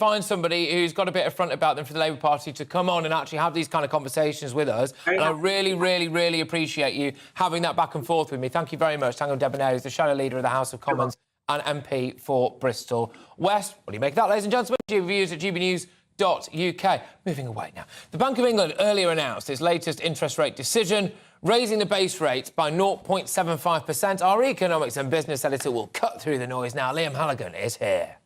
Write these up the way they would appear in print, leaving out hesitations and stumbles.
find somebody who's got a bit of front about them for the Labour Party to come on and actually have these kind of conversations with us. And I really, really, really appreciate you having that back and forth with me. Thank you very much. Tango Debonair is the Shadow Leader of the House of Commons and MP for Bristol West. What do you make of that, ladies and gentlemen? GBNews at gbnews.uk. Moving away now. The Bank of England earlier announced its latest interest rate decision, raising the base rate by 0.75%. Our economics and business editor will cut through the noise now. Liam Halligan is here.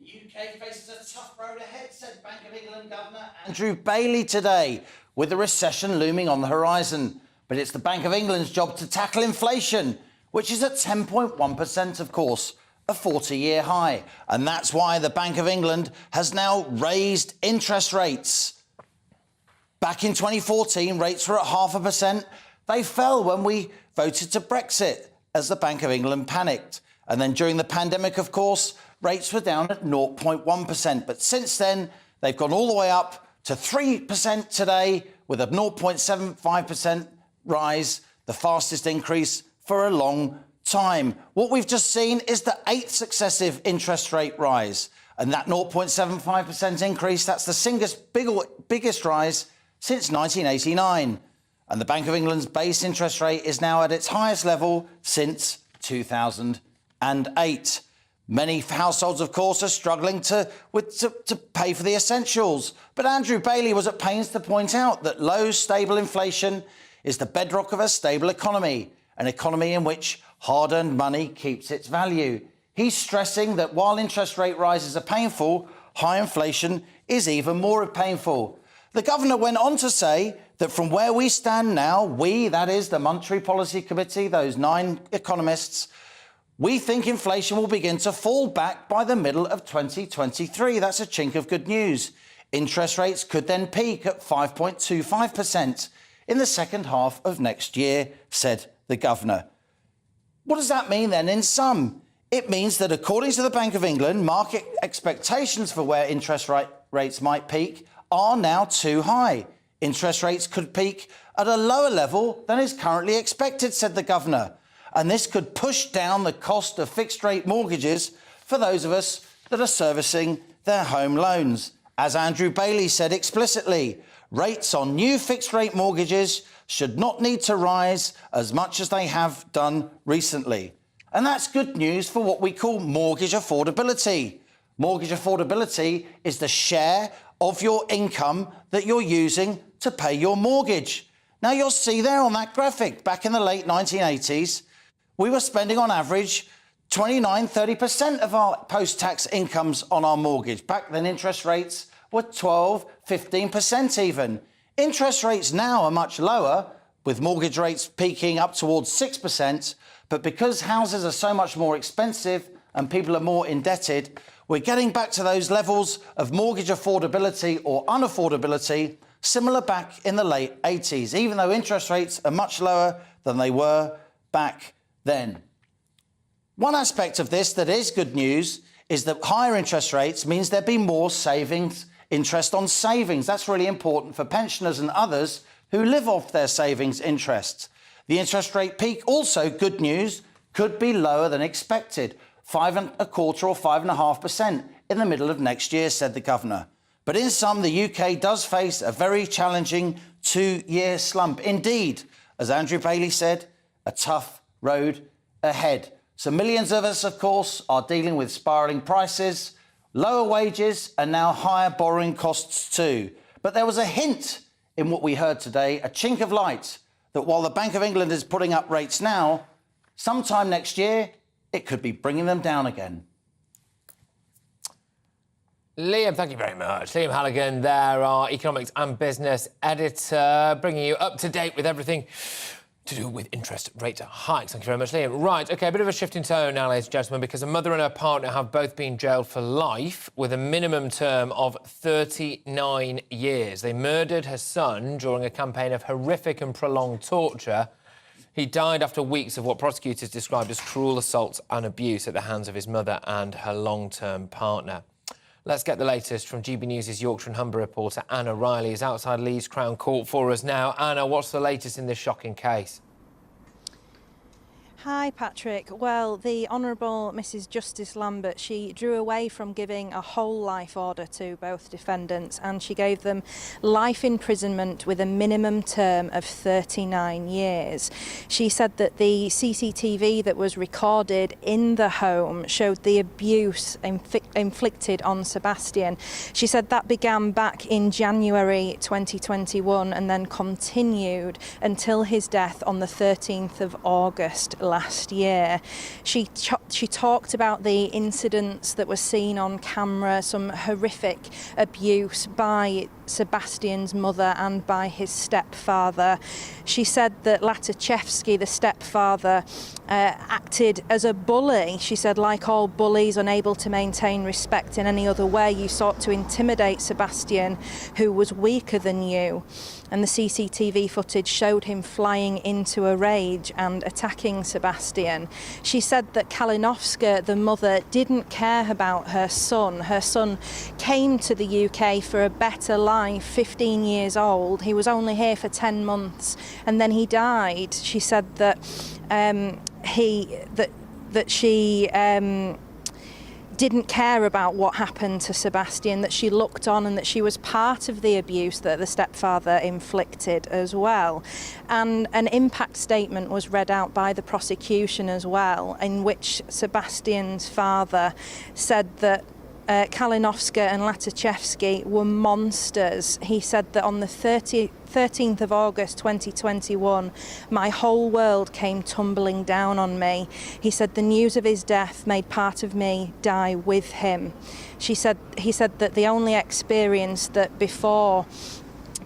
The UK faces a tough road ahead, said Bank of England Governor Andrew Bailey today, with a recession looming on the horizon. But it's the Bank of England's job to tackle inflation, which is at 10.1%, of course, a 40-year high. And that's why the Bank of England has now raised interest rates. Back in 2014, rates were at 0.5%. They fell when we voted to Brexit as the Bank of England panicked. And then during the pandemic, of course, rates were down at 0.1%. But since then, they've gone all the way up to 3% today, with a 0.75% rise, the fastest increase for a long time. What we've just seen is the 8th successive interest rate rise. And that 0.75% increase, that's the biggest rise since 1989. And the Bank of England's base interest rate is now at its highest level since 2008. Many households, of course, are struggling to pay for the essentials. But Andrew Bailey was at pains to point out that low, stable inflation is the bedrock of a stable economy, an economy in which hard-earned money keeps its value. He's stressing that while interest rate rises are painful, high inflation is even more painful. The governor went on to say that from where we stand now, we, that is the Monetary Policy Committee, those 9 economists, we think inflation will begin to fall back by the middle of 2023. That's a chink of good news. Interest rates could then peak at 5.25% in the second half of next year, said the governor. What does that mean then in sum? It means that according to the Bank of England, market expectations for where interest rates might peak are now too high. Interest rates could peak at a lower level than is currently expected, said the governor. And this could push down the cost of fixed-rate mortgages for those of us that are servicing their home loans. As Andrew Bailey said explicitly, rates on new fixed-rate mortgages should not need to rise as much as they have done recently. And that's good news for what we call mortgage affordability. Mortgage affordability is the share of your income that you're using to pay your mortgage. Now, you'll see there on that graphic, back in the late 1980s, we were spending on average 29–30% of our post-tax incomes on our mortgage. Back then, interest rates were 12–15% even. Interest rates now are much lower, with mortgage rates peaking up towards 6%, but because houses are so much more expensive and people are more indebted, we're getting back to those levels of mortgage affordability or unaffordability similar back in the late 80s, even though interest rates are much lower than they were back then. One aspect of this that is good news is that higher interest rates means there'll be more savings, interest on savings. That's really important for pensioners and others who live off their savings interests. The interest rate peak, also good news, could be lower than expected, 5.25% or 5.5% in the middle of next year, said the governor. But in sum, the UK does face a very challenging 2-year slump. Indeed, as Andrew Bailey said, a tough road ahead. So millions of us, of course, are dealing with spiralling prices, lower wages and now higher borrowing costs too. But there was a hint in what we heard today, a chink of light, that while the Bank of England is putting up rates now, sometime next year, it could be bringing them down again. Liam, thank you very much. Liam Halligan there, our economics and business editor, bringing you up to date with everything to do with interest rate hikes. Thank you very much, Liam. Right, OK, a bit of a shift in tone now, ladies and gentlemen, because a mother and her partner have both been jailed for life with a minimum term of 39 years. They murdered her son during a campaign of horrific and prolonged torture. He died after weeks of what prosecutors described as cruel assault and abuse at the hands of his mother and her long-term partner. Let's get the latest from GB News' Yorkshire and Humber reporter Anna Riley is outside Leeds Crown Court for us now. Anna, what's the latest in this shocking case? Hi Patrick. Well, the Honourable Mrs Justice Lambert, she drew away from giving a whole life order to both defendants, and she gave them life imprisonment with a minimum term of 39 years. She said that the CCTV that was recorded in the home showed the abuse inflicted on Sebastian. She said that began back in January 2021 and then continued until his death on the 13th of August last year. She talked about the incidents that were seen on camera, some horrific abuse by Sebastian's mother and by his stepfather. She said that Latachevsky, the stepfather, acted as a bully. She said, like all bullies, unable to maintain respect in any other way, you sought to intimidate Sebastian, who was weaker than you. And the CCTV footage showed him flying into a rage and attacking Sebastian. She said that Kalinowska, the mother, didn't care about her son. Her son came to the UK for a better life, 15 years old. He was only here for 10 months and then he died. She said that she didn't care about what happened to Sebastian, that she looked on and that she was part of the abuse that the stepfather inflicted as well. And an impact statement was read out by the prosecution as well, in which Sebastian's father said that Kalinowska and Latachevsky were monsters. He said that on the 13th of August 2021, my whole world came tumbling down on me. He said the news of his death made part of me die with him. He said that the only experience that before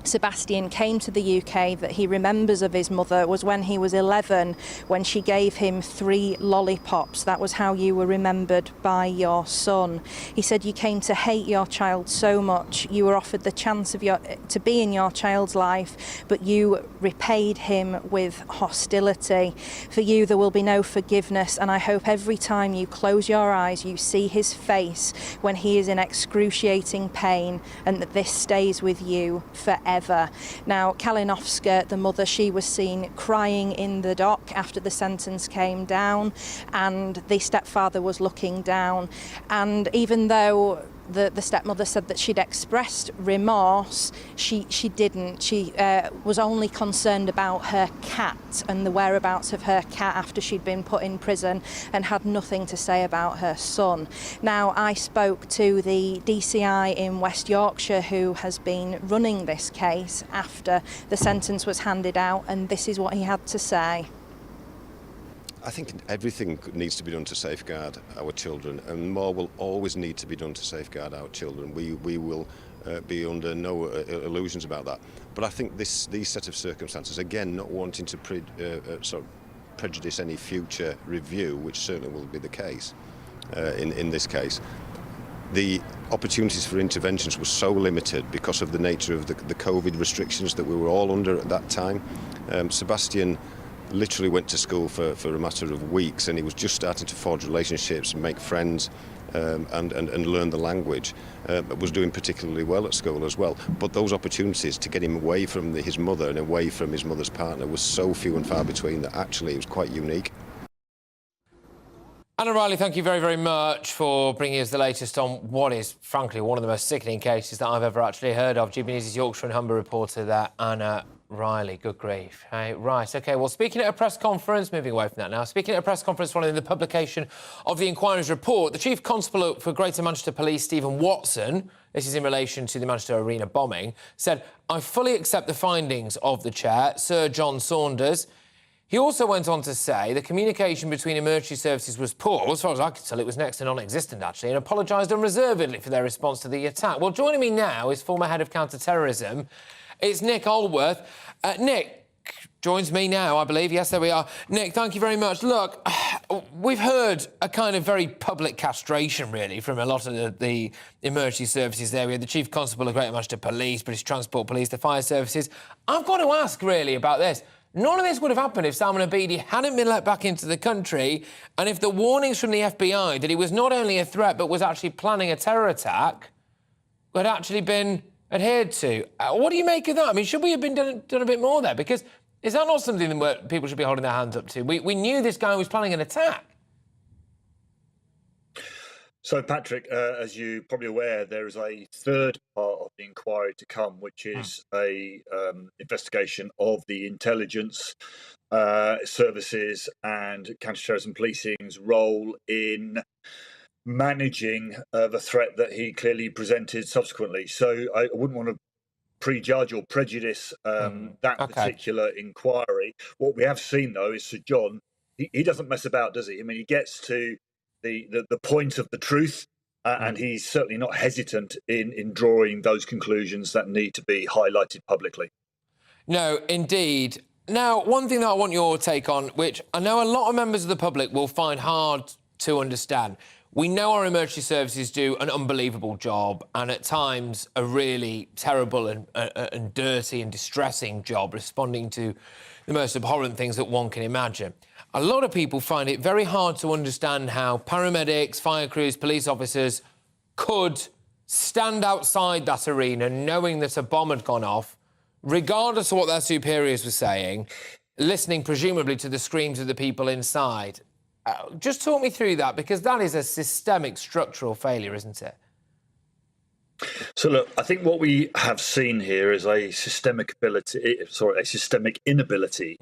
Sebastian came to the UK that he remembers of his mother was when he was 11, when she gave him 3 lollipops. That was how you were remembered by your son. He said you came to hate your child so much, you were offered the chance to be in your child's life, but you repaid him with hostility. For you there will be no forgiveness, and I hope every time you close your eyes you see his face when he is in excruciating pain, and that this stays with you forever. Now, Kalinowska, the mother, she was seen crying in the dock after the sentence came down, and the stepfather was looking down. And even though the stepmother said that she'd expressed remorse, she didn't. She was only concerned about her cat and the whereabouts of her cat after she'd been put in prison, and had nothing to say about her son. Now, I spoke to the DCI in West Yorkshire who has been running this case after the sentence was handed out, and this is what he had to say. I think everything needs to be done to safeguard our children, and more will always need to be done to safeguard our children. We will be under no illusions about that. But I think these set of circumstances, again, not wanting to prejudice any future review, which certainly will be the case in this case, the opportunities for interventions were so limited because of the nature of the COVID restrictions that we were all under at that time. Sebastian literally went to school for a matter of weeks, and he was just starting to forge relationships and make friends and learn the language. Was doing particularly well at school as well. But those opportunities to get him away from his mother and away from his mother's partner was so few and far between that actually it was quite unique. Anna Riley, thank you very, very much for bringing us the latest on what is, frankly, one of the most sickening cases that I've ever actually heard of. GBNews' Yorkshire and Humber reporter there, Anna Riley. Good grief. Hey, right, OK, well, speaking at a press conference, moving away from that now, speaking at a press conference following the publication of the inquiry's report, the Chief Constable for Greater Manchester Police, Stephen Watson, this is in relation to the Manchester Arena bombing, said, I fully accept the findings of the chair, Sir John Saunders. He also went on to say the communication between emergency services was poor. As far as I could tell, it was next to non-existent, actually, and apologised unreservedly for their response to the attack. Well, joining me now is former head of counter-terrorism. It's Nick Aldworth. Nick joins me now, I believe. Yes, there we are. Nick, thank you very much. Look, we've heard a kind of very public castration, really, from a lot of the emergency services there. We had the Chief Constable of Greater Manchester Police, British Transport Police, the fire services. I've got to ask, really, about this. None of this would have happened if Salman Abedi hadn't been let back into the country, and if the warnings from the FBI that he was not only a threat but was actually planning a terror attack had actually been adhered to. What do you make of that? I mean, should we have been done a bit more there? Because Is that not something that people should be holding their hands up to? We knew this guy was planning an attack. So, Patrick, as you're probably aware, there is a third part of the inquiry to come, which is a investigation of the intelligence services and counter-terrorism policing's role in managing the threat that he clearly presented subsequently. So I wouldn't want to prejudge or prejudice that particular inquiry. What we have seen, though, is Sir John, he doesn't mess about, does he? I mean, he gets to the point of the truth, and he's certainly not hesitant in drawing those conclusions that need to be highlighted publicly. No, indeed. Now, one thing that I want your take on, which I know a lot of members of the public will find hard to understand. We know our emergency services do an unbelievable job, and at times a really terrible and dirty and distressing job responding to the most abhorrent things that one can imagine. A lot of people find it very hard to understand how paramedics, fire crews, police officers could stand outside that arena knowing that a bomb had gone off, regardless of what their superiors were saying, listening presumably to the screams of the people inside. Just talk me through that, because that is a systemic structural failure, isn't it? So look, I think what we have seen here is a systemic inability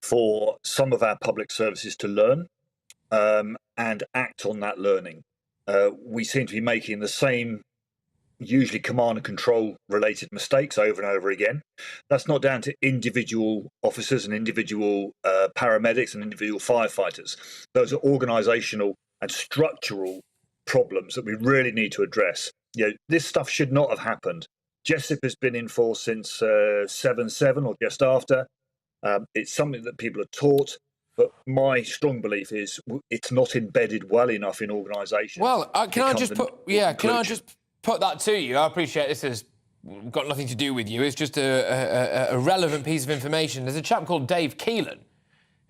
for some of our public services to learn and act on that learning. We seem to be making the same, usually command and control related mistakes over and over again. That's not down to individual officers and individual paramedics and individual firefighters. Those are organisational and structural problems that we really need to address. You know, this stuff should not have happened. GESIP has been in force since 7/7 or just after. It's something that people are taught, but my strong belief is it's not embedded well enough in organisations. Well, can I just put that to you? I appreciate this has got nothing to do with you. It's just a relevant piece of information. There's a chap called Dave Keelan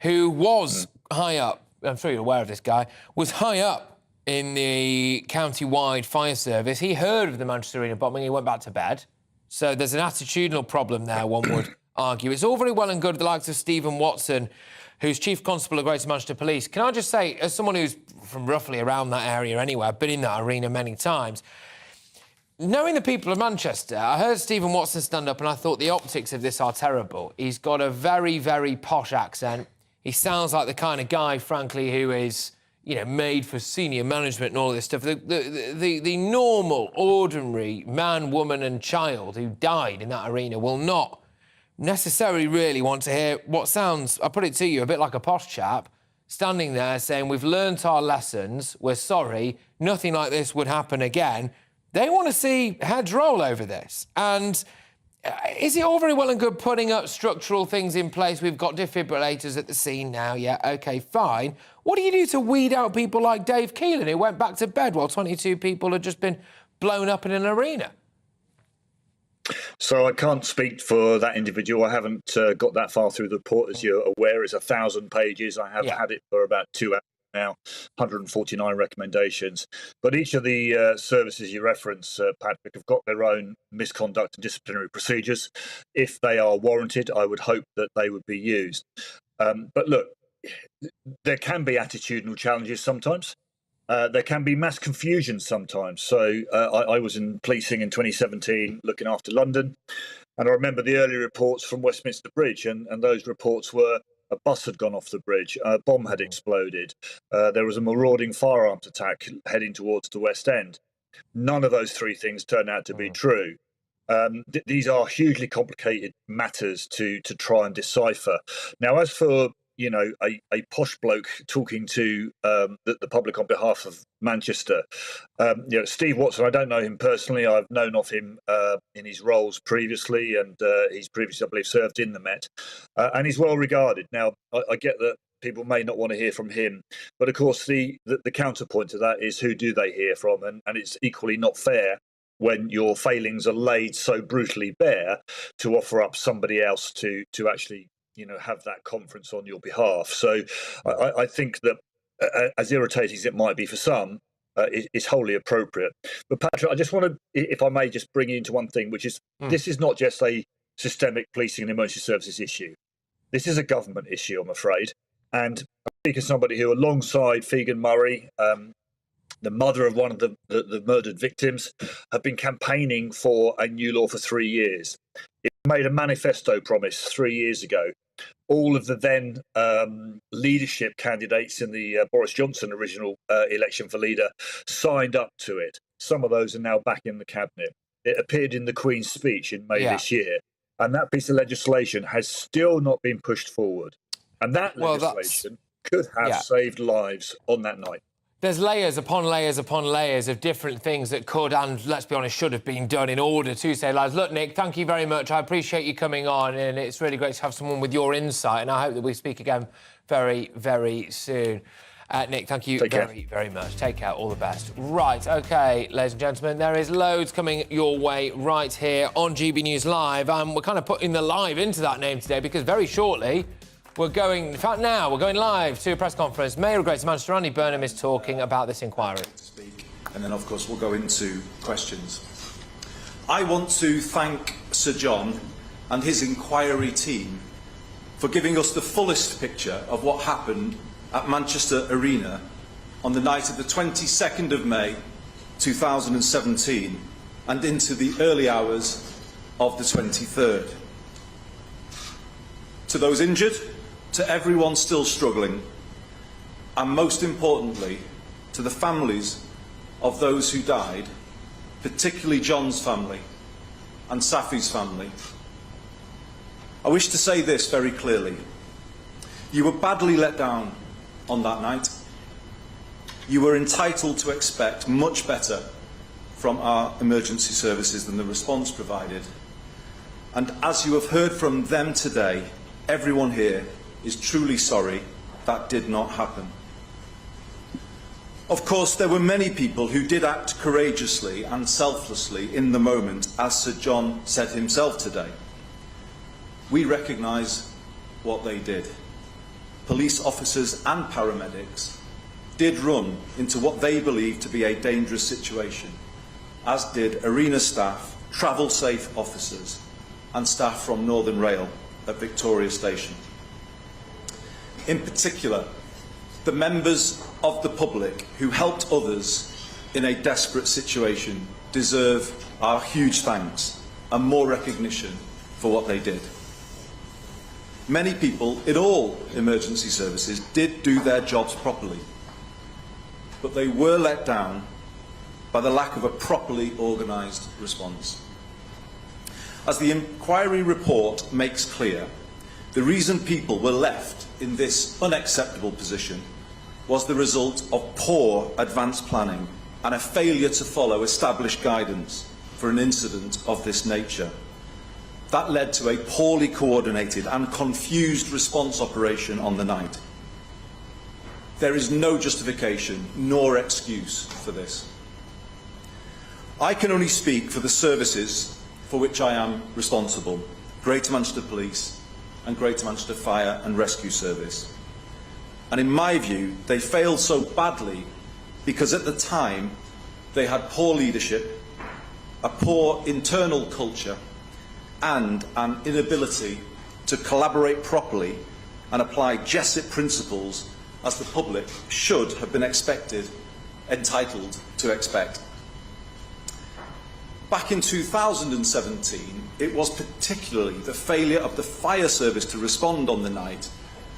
who was high up, I'm sure you're aware of this guy, was high up in the county-wide fire service. He heard of the Manchester Arena bombing, he went back to bed. So there's an attitudinal problem there, one would argue. It's all very well and good, the likes of Stephen Watson, who's Chief Constable of Greater Manchester Police. Can I just say, as someone who's from roughly around that area anyway, I've been in that arena many times, knowing the people of Manchester, I heard Stephen Watson stand up and I thought the optics of this are terrible. He's got a very, very posh accent. He sounds like the kind of guy, frankly, who is, you know, made for senior management and all this stuff. The normal, ordinary man, woman and child who died in that arena will not necessarily really want to hear what sounds, I put it to you, a bit like a posh chap, standing there saying, we've learnt our lessons, we're sorry, nothing like this would happen again. They want to see heads roll over this. And is it all very well and good putting up structural things in place? We've got defibrillators at the scene now. Yeah, OK, fine. What do you do to weed out people like Dave Keelan, who went back to bed while 22 people had just been blown up in an arena? So I can't speak for that individual. I haven't got that far through the report. As you're aware, it's 1,000 pages. I have had it for about 2 hours now, 149 recommendations. But each of the services you reference, Patrick, have got their own misconduct and disciplinary procedures. If they are warranted, I would hope that they would be used. But look, there can be attitudinal challenges sometimes. There can be mass confusion sometimes. So I was in policing in 2017 looking after London, and I remember the early reports from Westminster Bridge, and those reports were a bus had gone off the bridge, a bomb had exploded, there was a marauding firearms attack heading towards the West End. None of those three things turned out to be true. These are hugely complicated matters to try and decipher. Now, as for a posh bloke talking to the public on behalf of Manchester. Steve Watson, I don't know him personally. I've known of him in his roles previously, and he's previously, I believe, served in the Met. And he's well regarded. Now, I get that people may not want to hear from him, but of course the counterpoint to that is who do they hear from? And it's equally not fair when your failings are laid so brutally bare to offer up somebody else to actually have that conference on your behalf. So I think that as irritating as it might be for some, it's wholly appropriate. But Patrick, I just want to, if I may, just bring you into one thing, which is this is not just a systemic policing and emergency services issue. This is a government issue, I'm afraid. And I speak as somebody who, alongside Fegan Murray, the mother of one of the murdered victims, have been campaigning for a new law for 3 years. It made a manifesto promise 3 years ago. All of the then leadership candidates in the Boris Johnson original election for leader signed up to it. Some of those are now back in the cabinet. It appeared in the Queen's speech in May this year. And that piece of legislation has still not been pushed forward. And that legislation could have saved lives on that night. There's layers upon layers upon layers of different things that could and, let's be honest, should have been done in order to save lives. Look, Nick, thank you very much. I appreciate you coming on, and it's really great to have someone with your insight, and I hope that we speak again very, very soon. Nick, thank you very much. Take care. All the best. Right, OK, ladies and gentlemen, there is loads coming your way right here on GB News Live. We're kind of putting the live into that name today because very shortly we're going... In fact, now we're going live to a press conference. Mayor of Greater Manchester, Andy Burnham, is talking about this inquiry. And then, of course, we'll go into questions. I want to thank Sir John and his inquiry team for giving us the fullest picture of what happened at Manchester Arena on the night of the 22nd of May 2017 and into the early hours of the 23rd. To those injured, to everyone still struggling, and most importantly, to the families of those who died, particularly John's family and Safi's family, I wish to say this very clearly. You were badly let down on that night. You were entitled to expect much better from our emergency services than the response provided. And as you have heard from them today, everyone here is truly sorry that did not happen. Of course, there were many people who did act courageously and selflessly in the moment, as Sir John said himself today. We recognise what they did. Police officers and paramedics did run into what they believed to be a dangerous situation, as did arena staff, travel-safe officers and staff from Northern Rail at Victoria Station. In particular, the members of the public who helped others in a desperate situation deserve our huge thanks and more recognition for what they did. Many people in all emergency services did do their jobs properly, but they were let down by the lack of a properly organised response. As the inquiry report makes clear, the reason people were left in this unacceptable position was the result of poor advanced planning and a failure to follow established guidance for an incident of this nature. That led to a poorly coordinated and confused response operation on the night. There is no justification nor excuse for this. I can only speak for the services for which I am responsible, Greater Manchester Police and Greater Manchester Fire and Rescue Service. And in my view, they failed so badly because at the time they had poor leadership, a poor internal culture, and an inability to collaborate properly and apply JESIP principles as the public should have been entitled to expect. Back in 2017, it was particularly the failure of the fire service to respond on the night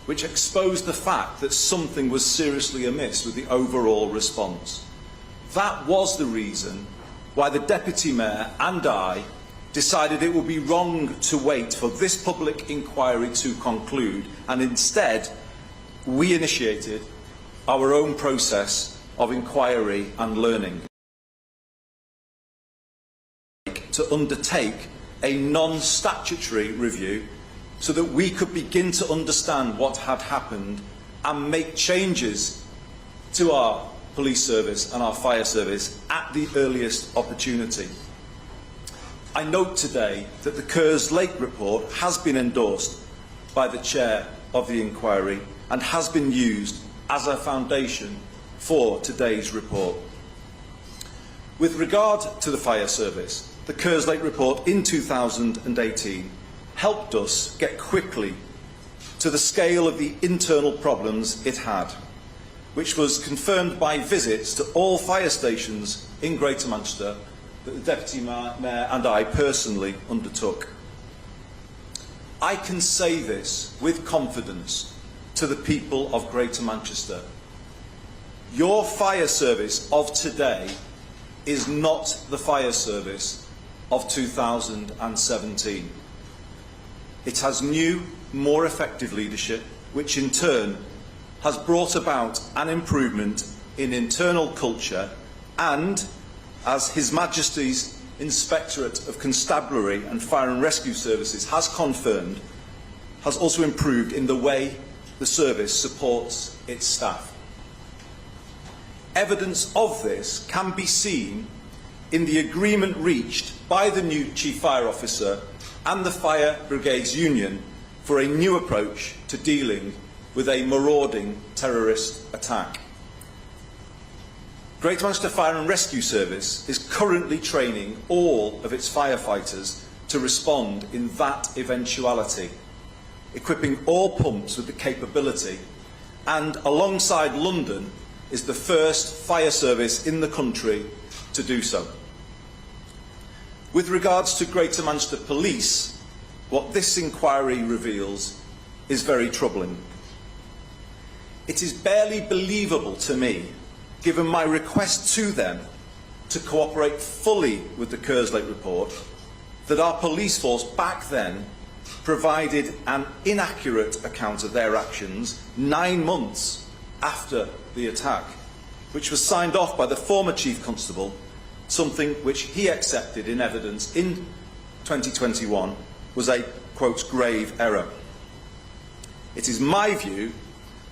which exposed the fact that something was seriously amiss with the overall response. That was the reason why the Deputy Mayor and I decided it would be wrong to wait for this public inquiry to conclude, and instead we initiated our own process of inquiry and learning to undertake a non-statutory review so that we could begin to understand what had happened and make changes to our police service and our fire service at the earliest opportunity. I note today that the Kerrs Lake report has been endorsed by the chair of the inquiry and has been used as a foundation for today's report. With regard to the fire service, the Kerrs Lake report in 2018 helped us get quickly to the scale of the internal problems it had, which was confirmed by visits to all fire stations in Greater Manchester that the Deputy Mayor and I personally undertook. I can say this with confidence to the people of Greater Manchester. Your fire service of today is not the fire service of 2017. It has new, more effective leadership, which in turn has brought about an improvement in internal culture and, as His Majesty's Inspectorate of Constabulary and Fire and Rescue Services has confirmed, has also improved in the way the service supports its staff. Evidence of this can be seen in the agreement reached by the new Chief Fire Officer and the Fire Brigades Union for a new approach to dealing with a marauding terrorist attack. Greater Manchester Fire and Rescue Service is currently training all of its firefighters to respond in that eventuality, equipping all pumps with the capability, and alongside London is the first fire service in the country to do so. With regards to Greater Manchester Police, what this inquiry reveals is very troubling. It is barely believable to me, given my request to them to cooperate fully with the Kerslake report, that our police force back then provided an inaccurate account of their actions 9 months after the attack, which was signed off by the former Chief Constable, something which he accepted in evidence in 2021 was a, quote, grave error. It is my view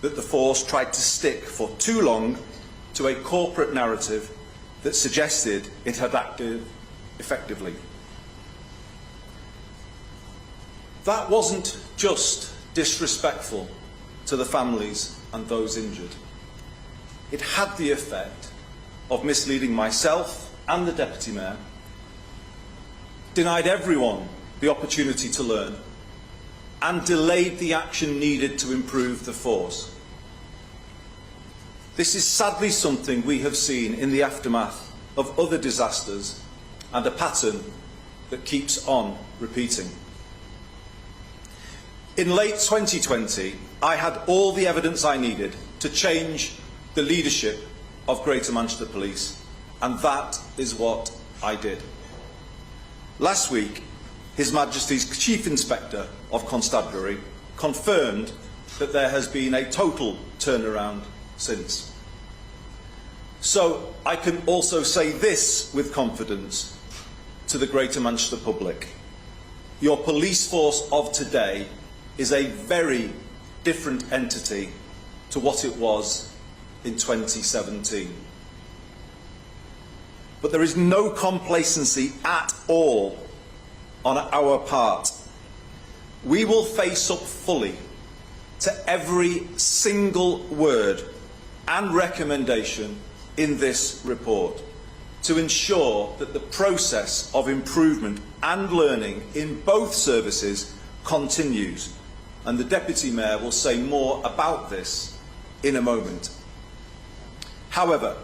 that the force tried to stick for too long to a corporate narrative that suggested it had acted effectively. That wasn't just disrespectful to the families and those injured. It had the effect of misleading myself and the Deputy Mayor, denied everyone the opportunity to learn, and delayed the action needed to improve the force. This is sadly something we have seen in the aftermath of other disasters, and a pattern that keeps on repeating. In late 2020, I had all the evidence I needed to change the leadership of Greater Manchester Police, and that is what I did. Last week, His Majesty's Chief Inspector of Constabulary confirmed that there has been a total turnaround since. So I can also say this with confidence to the Greater Manchester public. Your police force of today is a very different entity to what it was in 2017. But there is no complacency at all on our part. We will face up fully to every single word and recommendation in this report to ensure that the process of improvement and learning in both services continues. And the Deputy Mayor will say more about this in a moment. However,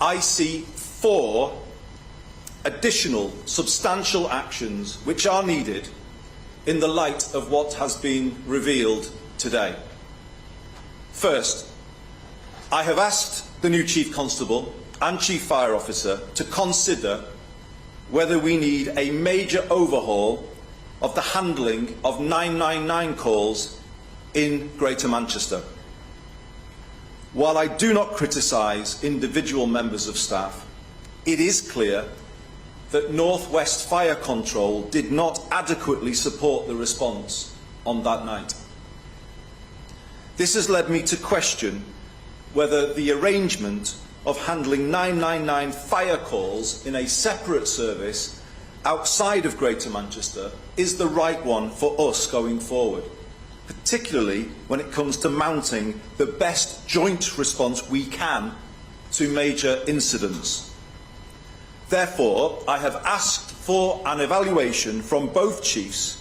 I see 4 additional substantial actions which are needed in the light of what has been revealed today. First, I have asked the new Chief Constable and Chief Fire Officer to consider whether we need a major overhaul of the handling of 999 calls in Greater Manchester. While I do not criticise individual members of staff, it is clear that North West Fire Control did not adequately support the response on that night. This has led me to question whether the arrangement of handling 999 fire calls in a separate service outside of Greater Manchester is the right one for us going forward, particularly when it comes to mounting the best joint response we can to major incidents. Therefore, I have asked for an evaluation from both chiefs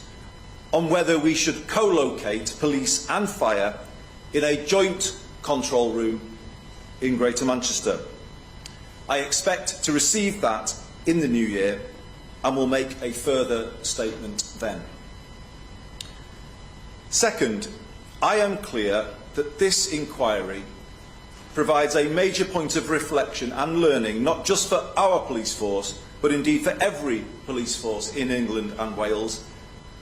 on whether we should co-locate police and fire in a joint control room in Greater Manchester. I expect to receive that in the new year and will make a further statement then. Second, I am clear that this inquiry provides a major point of reflection and learning, not just for our police force, but indeed for every police force in England and Wales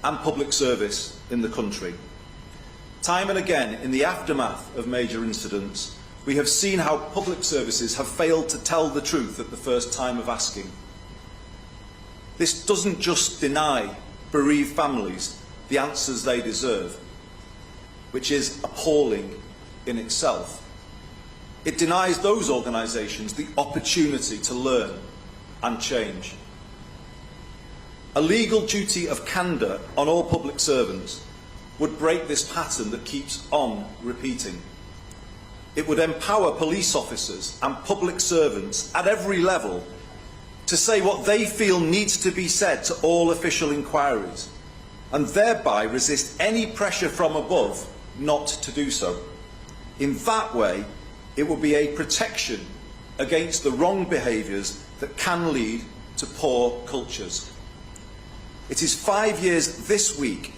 and public service in the country. Time and again, in the aftermath of major incidents, we have seen how public services have failed to tell the truth at the first time of asking. This doesn't just deny bereaved families the answers they deserve, which is appalling in itself. It denies those organisations the opportunity to learn and change. A legal duty of candour on all public servants would break this pattern that keeps on repeating. It would empower police officers and public servants at every level to say what they feel needs to be said to all official inquiries, and thereby resist any pressure from above not to do so. In that way, it will be a protection against the wrong behaviours that can lead to poor cultures. It is 5 years this week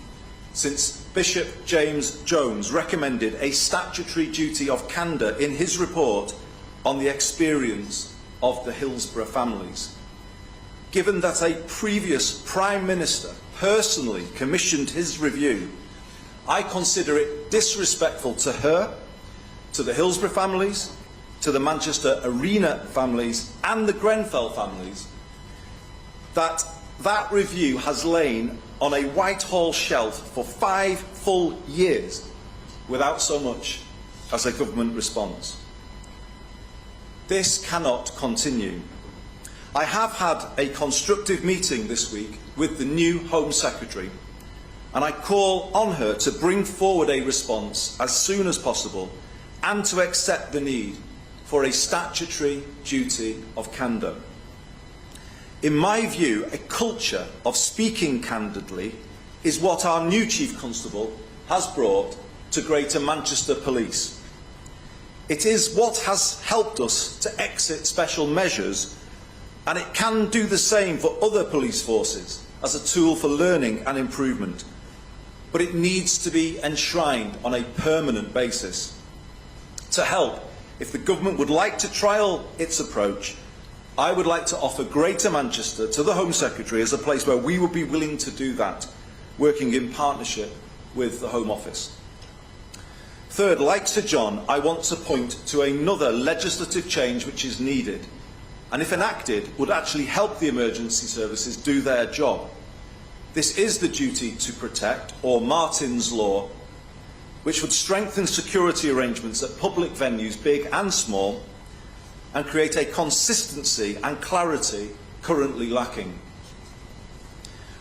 since Bishop James Jones recommended a statutory duty of candour in his report on the experience of the Hillsborough families. Given that a previous Prime Minister personally commissioned his review, I consider it disrespectful to her, to the Hillsborough families, to the Manchester Arena families and the Grenfell families, that review has lain on a Whitehall shelf for 5 full years without so much as a government response. This cannot continue. I have had a constructive meeting this week with the new Home Secretary, and I call on her to bring forward a response as soon as possible and to accept the need for a statutory duty of candour. In my view, a culture of speaking candidly is what our new Chief Constable has brought to Greater Manchester Police. It is what has helped us to exit special measures, and it can do the same for other police forces as a tool for learning and improvement. But it needs to be enshrined on a permanent basis. To help, if the government would like to trial its approach, I would like to offer Greater Manchester to the Home Secretary as a place where we would be willing to do that, working in partnership with the Home Office. Third, like Sir John, I want to point to another legislative change which is needed, and if enacted, would actually help the emergency services do their job. This is the duty to protect, or Martin's Law, which would strengthen security arrangements at public venues, big and small, and create a consistency and clarity currently lacking.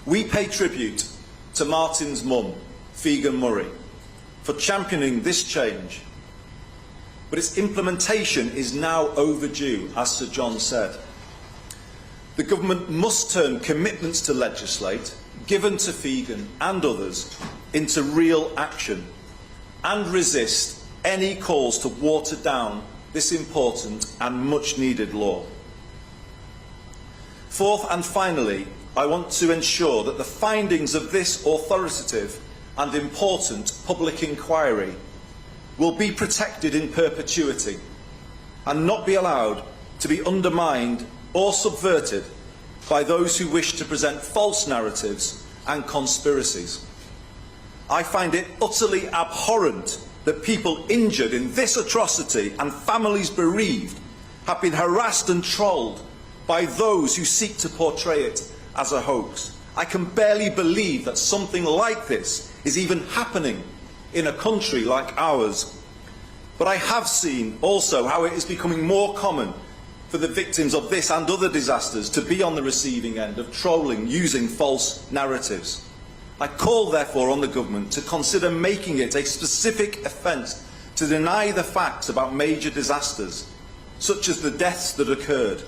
We pay tribute to Martin's mum, Figan Murray, for championing this change, but its implementation is now overdue, as Sir John said. The government must turn commitments to legislate, given to Figan and others, into real action, and resist any calls to water down this important and much needed law. Fourth and finally, I want to ensure that the findings of this authoritative and important public inquiry will be protected in perpetuity and not be allowed to be undermined or subverted by those who wish to present false narratives and conspiracies. I find it utterly abhorrent that people injured in this atrocity and families bereaved have been harassed and trolled by those who seek to portray it as a hoax. I can barely believe that something like this is even happening in a country like ours. But I have seen also how it is becoming more common for the victims of this and other disasters to be on the receiving end of trolling using false narratives. I call therefore on the government to consider making it a specific offence to deny the facts about major disasters, such as the deaths that occurred,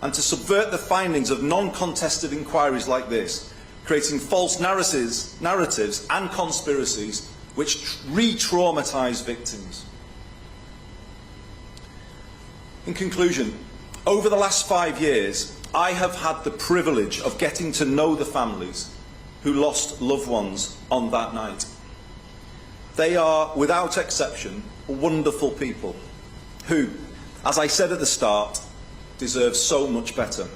and to subvert the findings of non-contested inquiries like this, creating false narratives and conspiracies which re-traumatise victims. In conclusion, over the last 5 years, I have had the privilege of getting to know the families who lost loved ones on that night. They are, without exception, wonderful people who, as I said at the start, deserve so much better.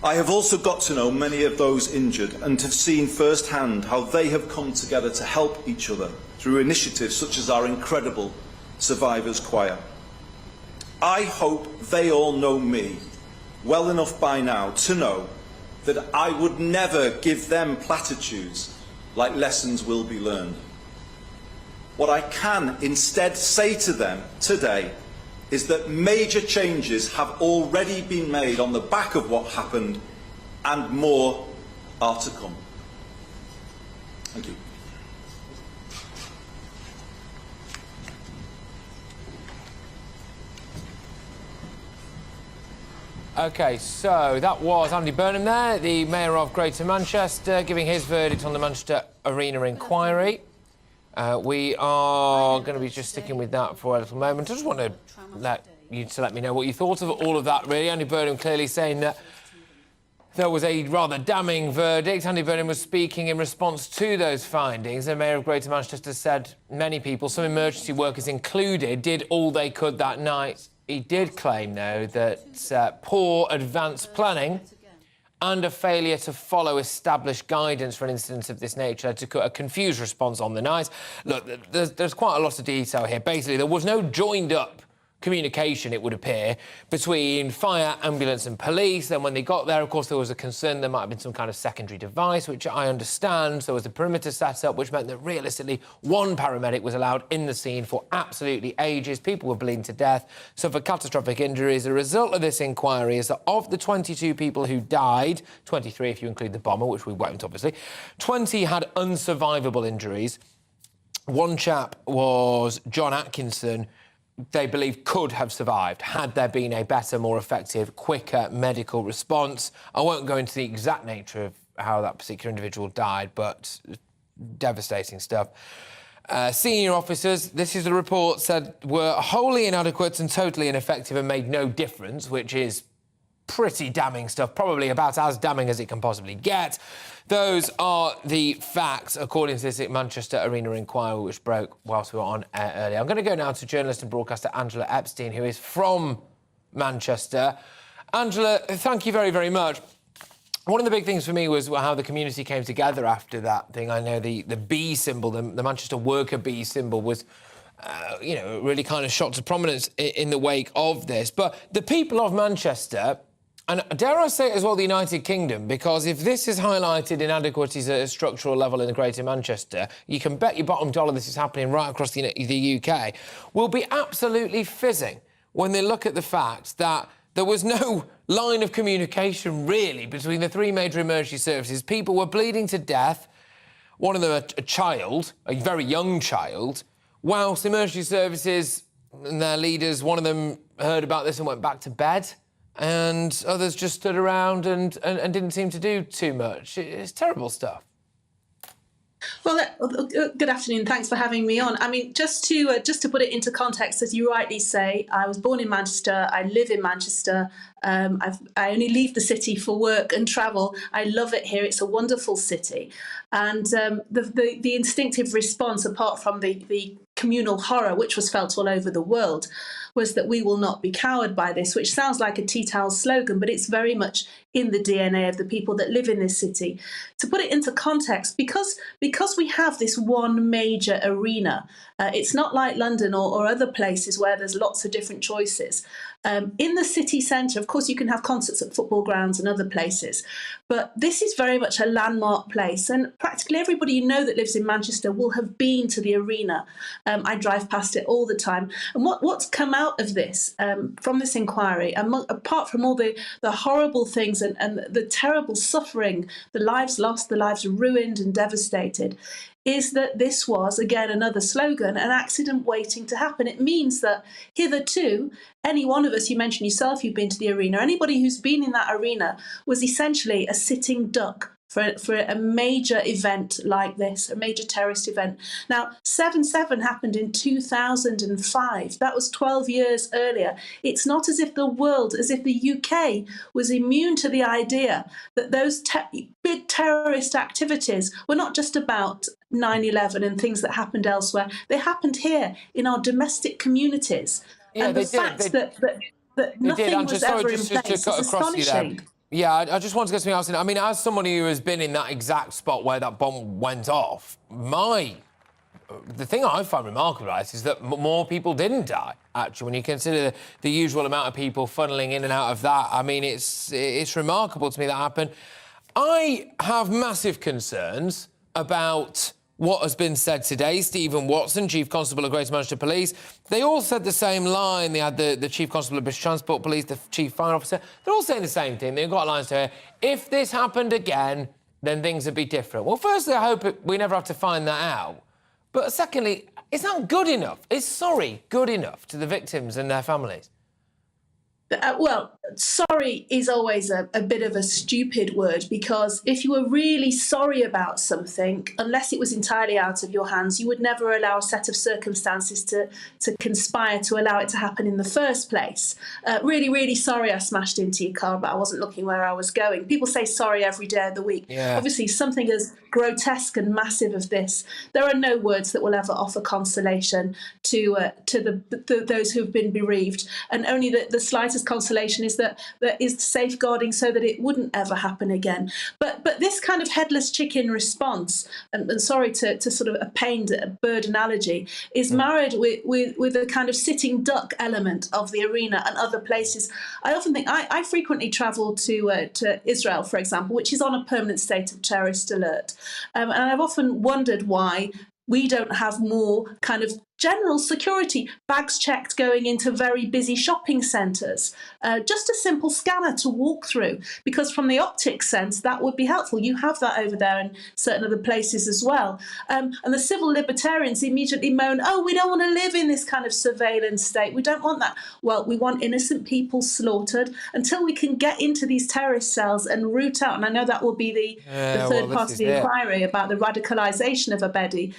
I have also got to know many of those injured and have seen firsthand how they have come together to help each other through initiatives such as our incredible Survivors Choir. I hope they all know me well enough by now to know that I would never give them platitudes like lessons will be learned. What I can instead say to them today is that major changes have already been made on the back of what happened, and more are to come. Thank you. OK, so that was Andy Burnham there, the Mayor of Greater Manchester, giving his verdict on the Manchester Arena inquiry. We are going to be just sticking with that for a little moment. I just want to let me know what you thought of all of that, really. Andy Burnham clearly saying that there was a rather damning verdict. Andy Burnham was speaking in response to those findings. The Mayor of Greater Manchester said many people, some emergency workers included, did all they could that night. He did claim, though, that poor advanced planning and a failure to follow established guidance for an incident of this nature led to a confused response on the night. Look, there's quite a lot of detail here. Basically, there was no joined-up communication, it would appear, between fire, ambulance and police. Then when they got there, of course, there was a concern there might have been some kind of secondary device, which I understand. So there was a perimeter set up, which meant that realistically one paramedic was allowed in the scene for absolutely ages. People were bleeding to death, suffered catastrophic injuries. The result of this inquiry is that of the 22 people who died, 23 if you include the bomber, which we won't, obviously, 20 had unsurvivable injuries. One chap was John Atkinson, they believe could have survived had there been a better, more effective, quicker medical response. I won't go into the exact nature of how that particular individual died, but devastating stuff. Senior officers, this is the report, said were wholly inadequate and totally ineffective and made no difference, which is pretty damning stuff, probably about as damning as it can possibly get. Those are the facts, according to this Manchester Arena inquiry, which broke whilst we were on air earlier. I'm going to go now to journalist and broadcaster Angela Epstein, who is from Manchester. Angela, thank you very, very much. One of the big things for me was how the community came together after that thing. I know the bee symbol, the Manchester worker bee symbol was, really kind of shot to prominence in the wake of this. But the people of Manchester, and dare I say it as well, the United Kingdom, because if this is highlighted inadequacies at a structural level in Greater Manchester, you can bet your bottom dollar this is happening right across the UK, will be absolutely fizzing when they look at the fact that there was no line of communication, really, between the three major emergency services. People were bleeding to death, one of them a child, a very young child, whilst emergency services and their leaders, one of them heard about this and went back to bed, and others just stood around and didn't seem to do too much. It's terrible stuff. Well, good afternoon. Thanks for having me on. I mean, just to put it into context, as you rightly say, I was born in Manchester. I live in Manchester. I only leave the city for work and travel. I love it here. It's a wonderful city. And the instinctive response, apart from the communal horror, which was felt all over the world, was that we will not be cowed by this, which sounds like a tea towel slogan, but it's very much in the DNA of the people that live in this city. To put it into context, because we have this one major arena, it's not like London or other places where there's lots of different choices. In the city centre, of course, you can have concerts at football grounds and other places, but this is very much a landmark place, and practically everybody you know that lives in Manchester will have been to the arena. I drive past it all the time. And what's come out of this, from this inquiry, apart from all the horrible things and the terrible suffering, the lives lost, the lives ruined and devastated, is that this was, again, another slogan, an accident waiting to happen. It means that hitherto, any one of us, you mentioned yourself, you've been to the arena, anybody who's been in that arena was essentially a sitting duck for a major event like this, a major terrorist event. Now, 7/7 happened in 2005. That was 12 years earlier. It's not as if the world, as if the UK was immune to the idea that those big terrorist activities were not just about 9/11 and things that happened elsewhere. They happened here in our domestic communities. Yeah, and the fact that nothing was ever in place is astonishing. Yeah, I just want to get something else in. I mean, as somebody who has been in that exact spot where that bomb went off, the thing I find remarkable about it is that more people didn't die, actually, when you consider the usual amount of people funneling in and out of that. I mean, it's remarkable to me that happened. I have massive concerns about what has been said today. Stephen Watson, Chief Constable of Greater Manchester Police, they all said the same line. They had the Chief Constable of British Transport Police, the Chief Fire Officer. They're all saying the same thing. They've got lines to here. If this happened again, then things would be different. Well, firstly, I hope we never have to find that out. But secondly, it's not good enough. Is sorry good enough to the victims and their families? Well, sorry is always a bit of a stupid word, because if you were really sorry about something, unless it was entirely out of your hands, you would never allow a set of circumstances to conspire to allow it to happen in the first place. Really, really sorry I smashed into your car, but I wasn't looking where I was going. People say sorry every day of the week. Yeah. Obviously, something as grotesque and massive as this, there are no words that will ever offer consolation to those who have been bereaved, and only the slightest consolation is that there is safeguarding so that it wouldn't ever happen again. But this kind of headless chicken response, and sorry to sort of a pained bird analogy, is married with a kind of sitting duck element of the arena and other places. I often think I frequently travel to Israel, for example, which is on a permanent state of terrorist alert, and I've often wondered why we don't have more kind of general security, bags checked going into very busy shopping centres, just a simple scanner to walk through, because from the optics sense, that would be helpful. You have that over there in certain other places as well. And the civil libertarians immediately moan, oh, we don't want to live in this kind of surveillance state. We don't want that. Well, we want innocent people slaughtered until we can get into these terrorist cells and root out. And I know that will be the third part of the inquiry about the radicalisation of Abedi.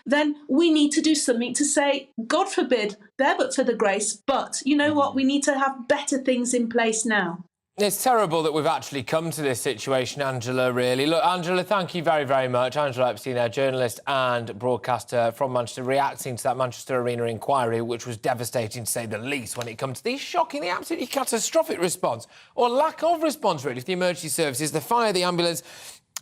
Then we need to do something to say, God forbid, there but for the grace, but you know what, we need to have better things in place now. It's terrible that we've actually come to this situation, Angela, really. Look, Angela, thank you very, very much. Angela Epstein, a journalist and broadcaster from Manchester, reacting to that Manchester Arena inquiry, which was devastating, to say the least, when it comes to the shocking, the absolutely catastrophic response, or lack of response, really, for the emergency services, the fire, the ambulance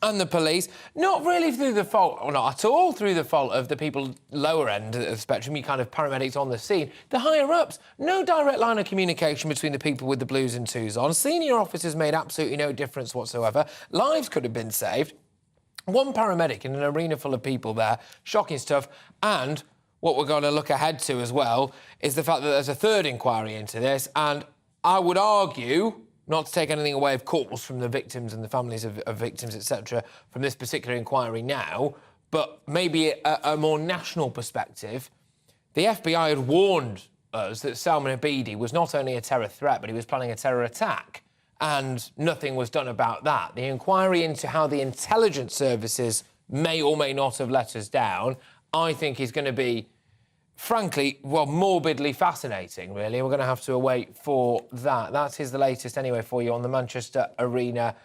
and the police, not really through the fault, or not at all through the fault of the people lower end of the spectrum, you kind of paramedics on the scene. The higher-ups, no direct line of communication between the people with the blues and twos on. Senior officers made absolutely no difference whatsoever. Lives could have been saved. One paramedic in an arena full of people there, shocking stuff. And what we're going to look ahead to as well is the fact that there's a third inquiry into this, and I would argue, not to take anything away, of course, from the victims and the families of victims, etc., from this particular inquiry now, but maybe a more national perspective. The FBI had warned us that Salman Abedi was not only a terror threat, but he was planning a terror attack, and nothing was done about that. The inquiry into how the intelligence services may or may not have let us down, I think is going to be, frankly, well, morbidly fascinating, really. We're going to have to wait for that. That is the latest, anyway, for you on the Manchester Arena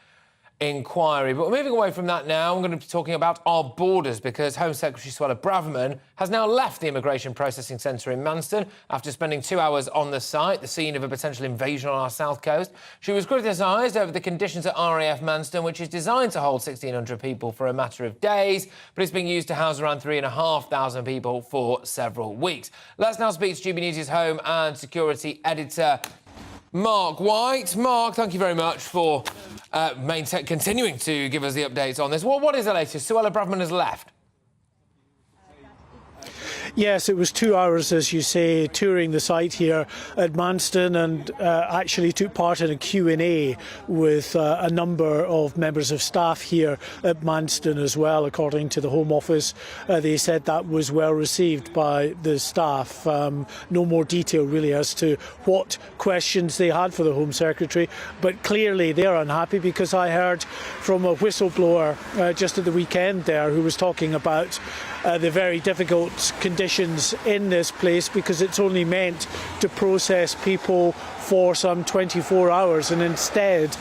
inquiry. But we're moving away from that now. I'm going to be talking about our borders, because Home Secretary Suella Braverman has now left the Immigration Processing Centre in Manston after spending 2 hours on the site, the scene of a potential invasion on our south coast. She was criticised over the conditions at RAF Manston, which is designed to hold 1,600 people for a matter of days, but it's being used to house around 3,500 people for several weeks. Let's now speak to GBNews' Home and Security Editor, Mark White. Mark, thank you very much for continuing to give us the updates on this. What is the latest? Suella Braverman has left. Yes, it was 2 hours, as you say, touring the site here at Manston, and actually took part in a Q&A with a number of members of staff here at Manston as well. According to the Home Office, they said that was well received by the staff. No more detail really as to what questions they had for the Home Secretary, but clearly they're unhappy, because I heard from a whistleblower just at the weekend there who was talking about the very difficult conditions in this place, because it's only meant to process people for some 24 hours, and instead,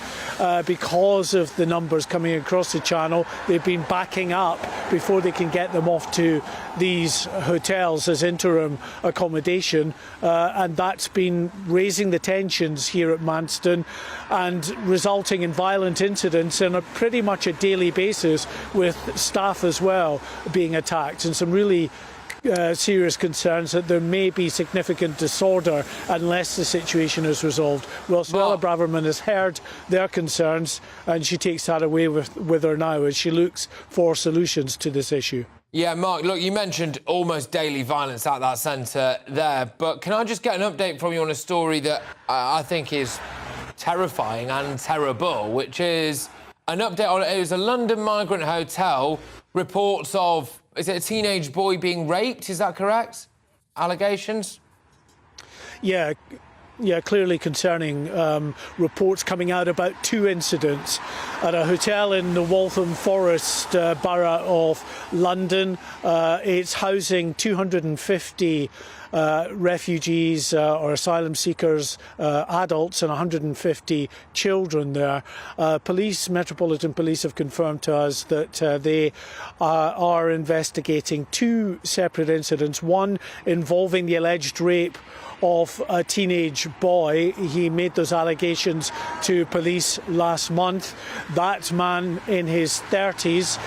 because of the numbers coming across the channel, they've been backing up before they can get them off to these hotels as interim accommodation, and that's been raising the tensions here at Manston and resulting in violent incidents on a pretty much a daily basis, with staff as well being attacked, and some really serious concerns that there may be significant disorder unless the situation is resolved. Well, Suella Braverman has heard their concerns, and she takes that away with her now as she looks for solutions to this issue. Yeah, Mark, look, you mentioned almost daily violence at that centre there, but can I just get an update from you on a story that I think is terrifying and terrible, which is an update on, it was a London migrant hotel, reports of, is it a teenage boy being raped? Is that correct? Allegations? Yeah, clearly concerning reports coming out about 2 incidents at a hotel in the Waltham Forest borough of London. It's housing 250 refugees or asylum seekers, adults, and 150 children there. Metropolitan Police have confirmed to us that they are investigating 2 separate incidents, one involving the alleged rape of a teenage boy. He made those allegations to police last month. That man in his 30s,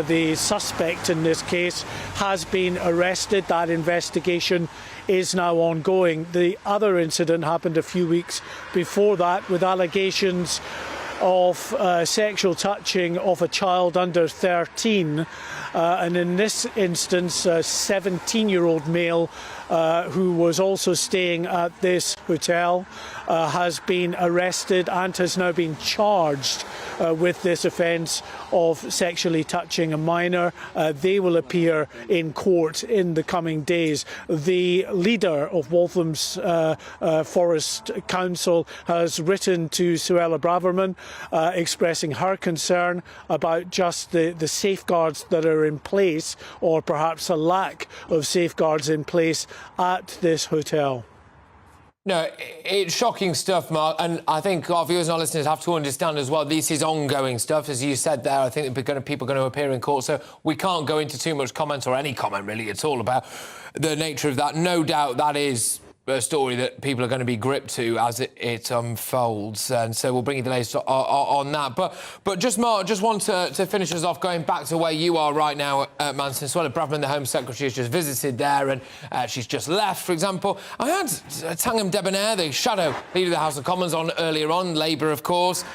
the suspect in this case, has been arrested. That investigation is now ongoing. The other incident happened a few weeks before that, with allegations of sexual touching of a child under 13. And in this instance, a 17-year-old male who was also staying at this hotel has been arrested and has now been charged with this offence of sexually touching a minor. They will appear in court in the coming days. The leader of Waltham's Forest Council has written to Suella Braverman expressing her concern about just the safeguards that are in place, or perhaps a lack of safeguards in place at this hotel. No, it's shocking stuff, Mark, and I think our viewers and our listeners have to understand as well, this is ongoing stuff. As you said there, I think people are going to appear in court, so we can't go into too much comment, or any comment really at all, about the nature of that. No doubt that is a story that people are going to be gripped to as it unfolds, and so we'll bring you the latest on that. But just, Mark, just want to finish us off going back to where you are right now at Manston. Suella Braverman, the Home Secretary, has just visited there, and she's just left, for example. I had Tanguy Debonair, the shadow leader of the House of Commons, on earlier on, Labour, of course.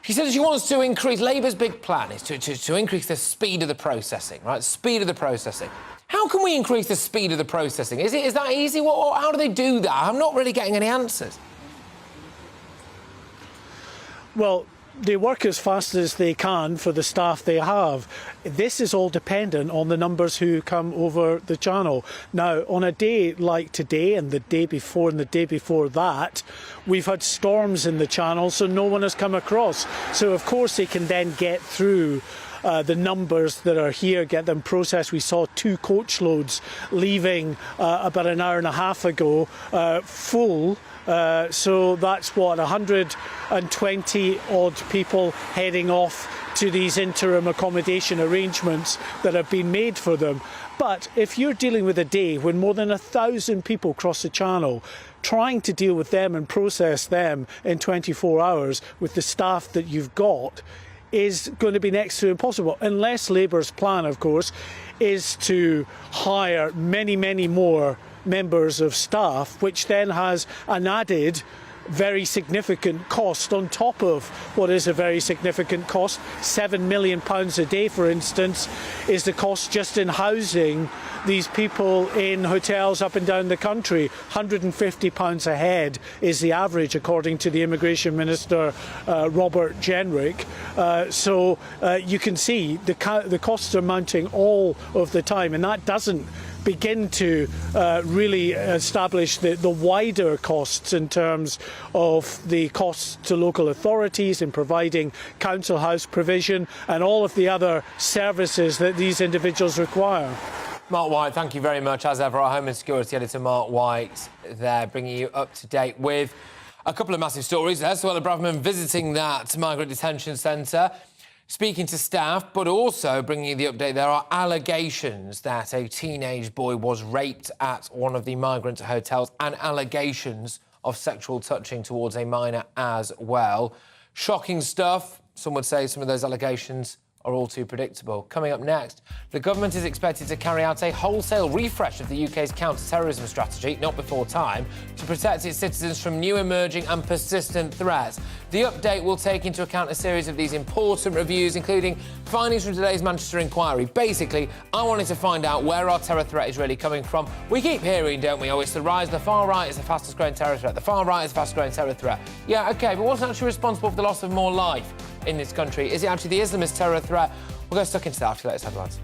She said she wants to increase, Labour's big plan is to increase the speed of the processing, right? Speed of the processing. How can we increase the speed of the processing? Is that easy? How do they do that? I'm not really getting any answers. Well, they work as fast as they can for the staff they have. This is all dependent on the numbers who come over the channel. Now, on a day like today and the day before and the day before that, we've had storms in the channel, so no one has come across. So, of course, they can then get through the numbers that are here, get them processed. We saw 2 coach loads leaving about an hour and a half ago, full. So that's what, 120 odd people heading off to these interim accommodation arrangements that have been made for them. But if you're dealing with a day when more than 1,000 people cross the channel, trying to deal with them and process them in 24 hours with the staff that you've got is going to be next to impossible, unless Labour's plan, of course, is to hire many, many more members of staff, which then has an added very significant cost on top of what is a very significant cost. £7 million a day, for instance, is the cost just in housing these people in hotels up and down the country. £150 a head is the average, according to the Immigration Minister, Robert Jenrick. So you can see the costs are mounting all of the time, and that doesn't begin to really establish the wider costs in terms of the costs to local authorities in providing council house provision and all of the other services that these individuals require. Mark White, thank you very much. As ever, our Home and Security Editor, Mark White, there, bringing you up to date with a couple of massive stories. Suella Braverman visiting that migrant detention centre, speaking to staff, but also bringing you the update. There are allegations that a teenage boy was raped at one of the migrant hotels and allegations of sexual touching towards a minor as well. Shocking stuff. Some would say some of those allegations are all too predictable. Coming up next, the government is expected to carry out a wholesale refresh of the UK's counter-terrorism strategy, not before time, to protect its citizens from new emerging and persistent threats. The update will take into account a series of these important reviews, including findings from today's Manchester inquiry. Basically, I wanted to find out where our terror threat is really coming from. We keep hearing, don't we, oh, it's the rise, the far right is the fastest growing terror threat, the far right is the fastest growing terror threat. Yeah, OK, but what's actually responsible for the loss of more life in this country? Is it actually the Islamist terror threat? We'll go stuck into that after the latest headlines.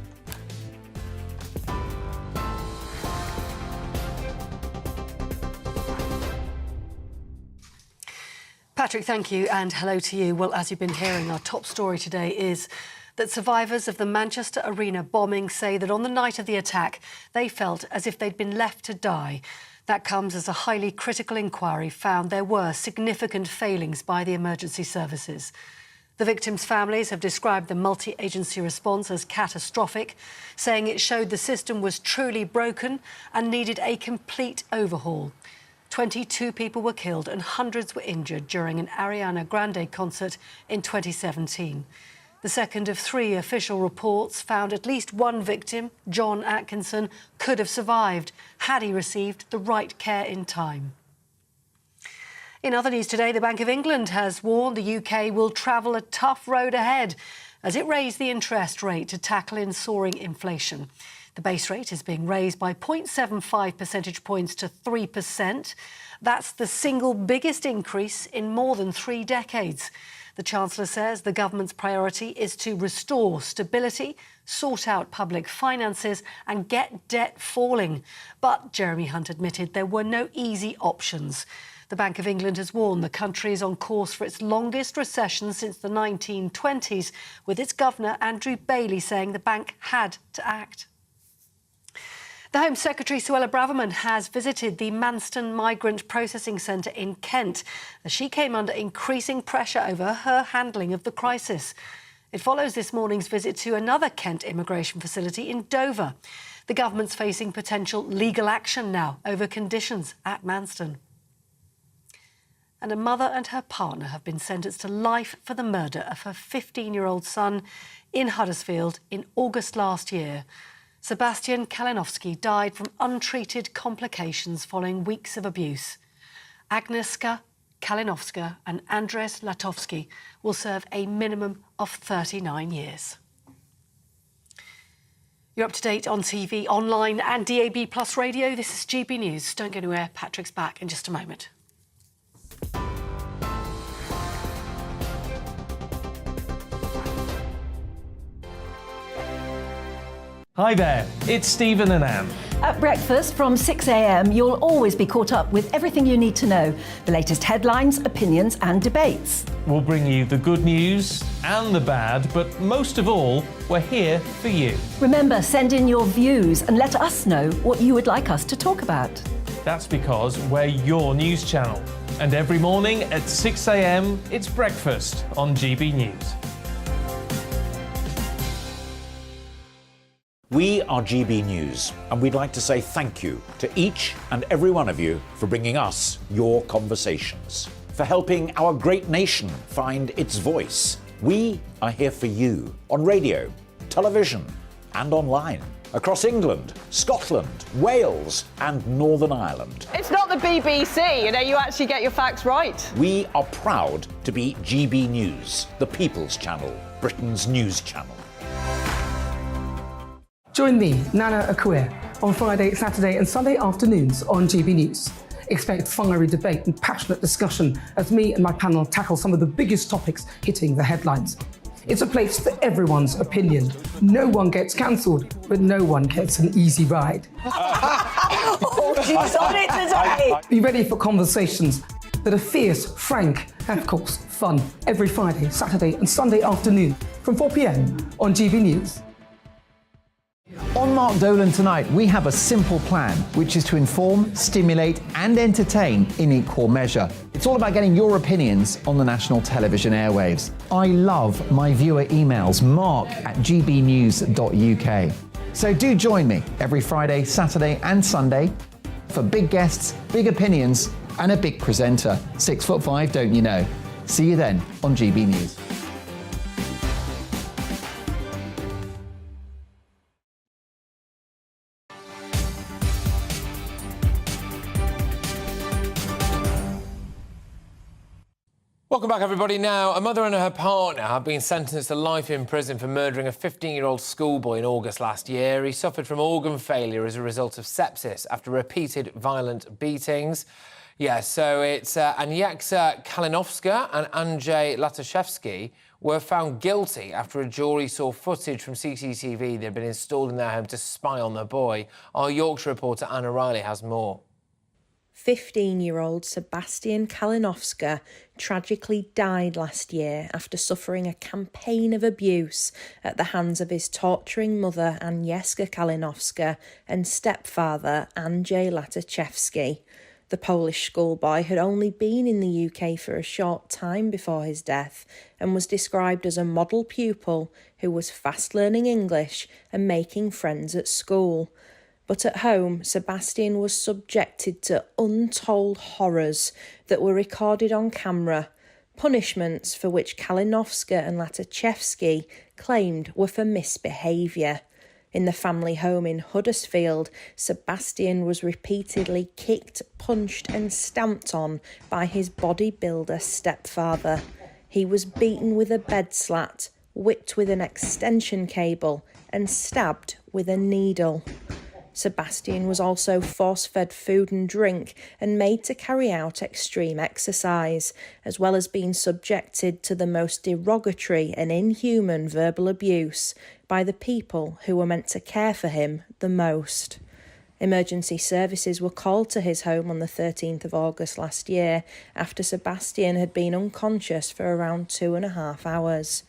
Patrick, thank you, and hello to you. Well, as you've been hearing, our top story today is that survivors of the Manchester Arena bombing say that on the night of the attack, they felt as if they'd been left to die. That comes as a highly critical inquiry found there were significant failings by the emergency services. The victims' families have described the multi-agency response as catastrophic, saying it showed the system was truly broken and needed a complete overhaul. 22 people were killed and hundreds were injured during an Ariana Grande concert in 2017. The second of 3 official reports found at least one victim, John Atkinson, could have survived had he received the right care in time. In other news today, the Bank of England has warned the UK will travel a tough road ahead as it raised the interest rate to tackle in soaring inflation. The base rate is being raised by 0.75 percentage points to 3%. That's the single biggest increase in more than 3 decades. The Chancellor says the government's priority is to restore stability, sort out public finances and get debt falling. But Jeremy Hunt admitted there were no easy options. The Bank of England has warned the country is on course for its longest recession since the 1920s, with its governor, Andrew Bailey, saying the bank had to act. The Home Secretary, Suella Braverman, has visited the Manston Migrant Processing Centre in Kent as she came under increasing pressure over her handling of the crisis. It follows this morning's visit to another Kent immigration facility in Dover. The government's facing potential legal action now over conditions at Manston. And a mother and her partner have been sentenced to life for the murder of her 15-year-old son in Huddersfield in August last year. Sebastian Kalinowski died from untreated complications following weeks of abuse. Agnieszka Kalinowska and Andres Latowski will serve a minimum of 39 years. You're up to date on TV, online and DAB+ radio. This is GB News. Don't go anywhere. Patrick's back in just a moment. Hi there, it's Stephen and Anne. At breakfast from 6 a.m, you'll always be caught up with everything you need to know, the latest headlines, opinions and debates. We'll bring you the good news and the bad, but most of all, we're here for you. Remember, send in your views and let us know what you would like us to talk about. That's because we're your news channel. And every morning at 6 a.m, it's breakfast on GB News. We are GB News, and we'd like to say thank you to each and every one of you for bringing us your conversations, for helping our great nation find its voice. We are here for you on radio, television, and online, across England, Scotland, Wales, and Northern Ireland. It's not the the BBC. You know, you actually get your facts right. We are proud to be GB News, the People's Channel, Britain's news channel. Join me, Nana Akua, on Friday, Saturday and Sunday afternoons on GB News. Expect fiery debate and passionate discussion as me and my panel tackle some of the biggest topics hitting the headlines. It's a place for everyone's opinion. No one gets cancelled, but no one gets an easy ride. Oh, she's on it today. Be ready for conversations that are fierce, frank, and of course, fun. Every Friday, Saturday and Sunday afternoon from 4 p.m. on GB News. On Mark Dolan tonight, we have a simple plan, which is to inform, stimulate and entertain in equal measure. It's all about getting your opinions on the national television airwaves. I love my viewer emails, mark@gbnews.uk. So do join me every Friday, Saturday and Sunday for big guests, big opinions and a big presenter. 6'5", don't you know? See you then on GB News. Welcome back, everybody. Now, a mother and her partner have been sentenced to life in prison for murdering a 15-year-old schoolboy in August last year. He suffered from organ failure as a result of sepsis after repeated violent beatings. Yeah, so it's Agnieszka Kalinowska and Andrzej Lataszewski were found guilty after a jury saw footage from CCTV that had been installed in their home to spy on the boy. Our Yorkshire reporter Anna Riley has more. 15-year-old Sebastian Kalinowska tragically died last year after suffering a campaign of abuse at the hands of his torturing mother Agnieszka Kalinowska and stepfather Andrzej Lataszewski. The Polish schoolboy had only been in the UK for a short time before his death and was described as a model pupil who was fast learning English and making friends at school. But at home, Sebastian was subjected to untold horrors that were recorded on camera, punishments for which Kalinowska and Lataszewski claimed were for misbehaviour. In the family home in Huddersfield, Sebastian was repeatedly kicked, punched and stamped on by his bodybuilder stepfather. He was beaten with a bed slat, whipped with an extension cable and stabbed with a needle. Sebastian was also force-fed food and drink and made to carry out extreme exercise, as well as being subjected to the most derogatory and inhuman verbal abuse by the people who were meant to care for him the most. Emergency services were called to his home on the 13th of August last year after Sebastian had been unconscious for around 2.5 hours.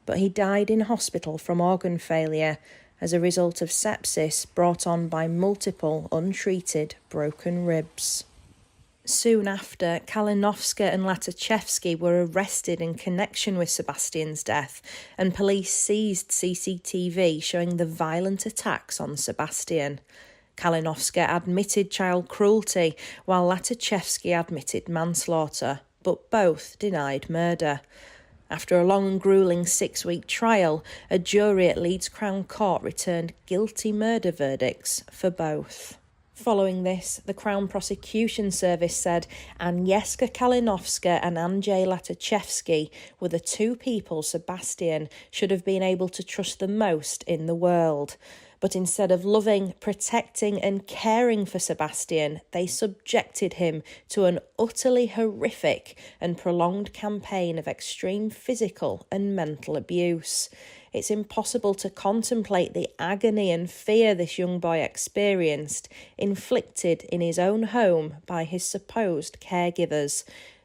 But he died in hospital from organ failure as a result of sepsis brought on by multiple untreated broken ribs. Soon after, Kalinowska and Lataszewski were arrested in connection with Sebastian's death, and police seized CCTV showing the violent attacks on Sebastian. Kalinowska admitted child cruelty, while Lataszewski admitted manslaughter, but both denied murder. After a long and gruelling 6-week trial, a jury at Leeds Crown Court returned guilty murder verdicts for both. Following this, the Crown Prosecution Service said Agnieszka Kalinowska and Andrzej Lataszewski were the two people Sebastian should have been able to trust the most in the world. But instead of loving, protecting and caring for Sebastian, they subjected him to an utterly horrific and prolonged campaign of extreme physical and mental abuse. It's impossible to contemplate the agony and fear this young boy experienced, inflicted in his own home by his supposed caregivers.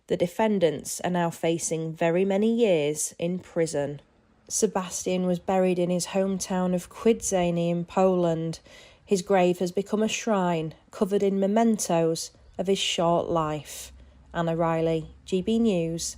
The defendants are now facing very many years in prison. Sebastian was buried in his hometown of Kwidzyn in Poland. His grave has become a shrine covered in mementos of his short life. Anna Riley, GB News.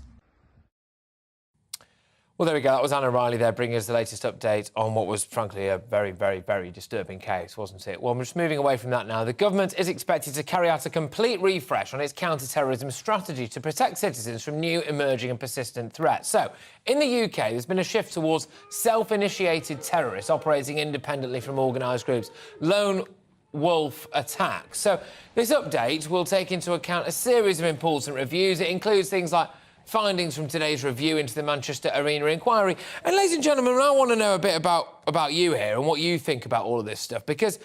Well, there we go. That was Anna Riley there, bringing us the latest update on what was, frankly, a very, very, very disturbing case, wasn't it? Well, we're just moving away from that now. The government is expected to carry out a complete refresh on its counter-terrorism strategy to protect citizens from new, emerging and persistent threats. So, in the UK, there's been a shift towards self-initiated terrorists operating independently from organised groups. Lone wolf attack. So this update will take into account a series of important reviews. It includes things like findings from today's review into the Manchester Arena inquiry. And ladies and gentlemen, I want to know a bit about you here and what you think about all of this stuff, because,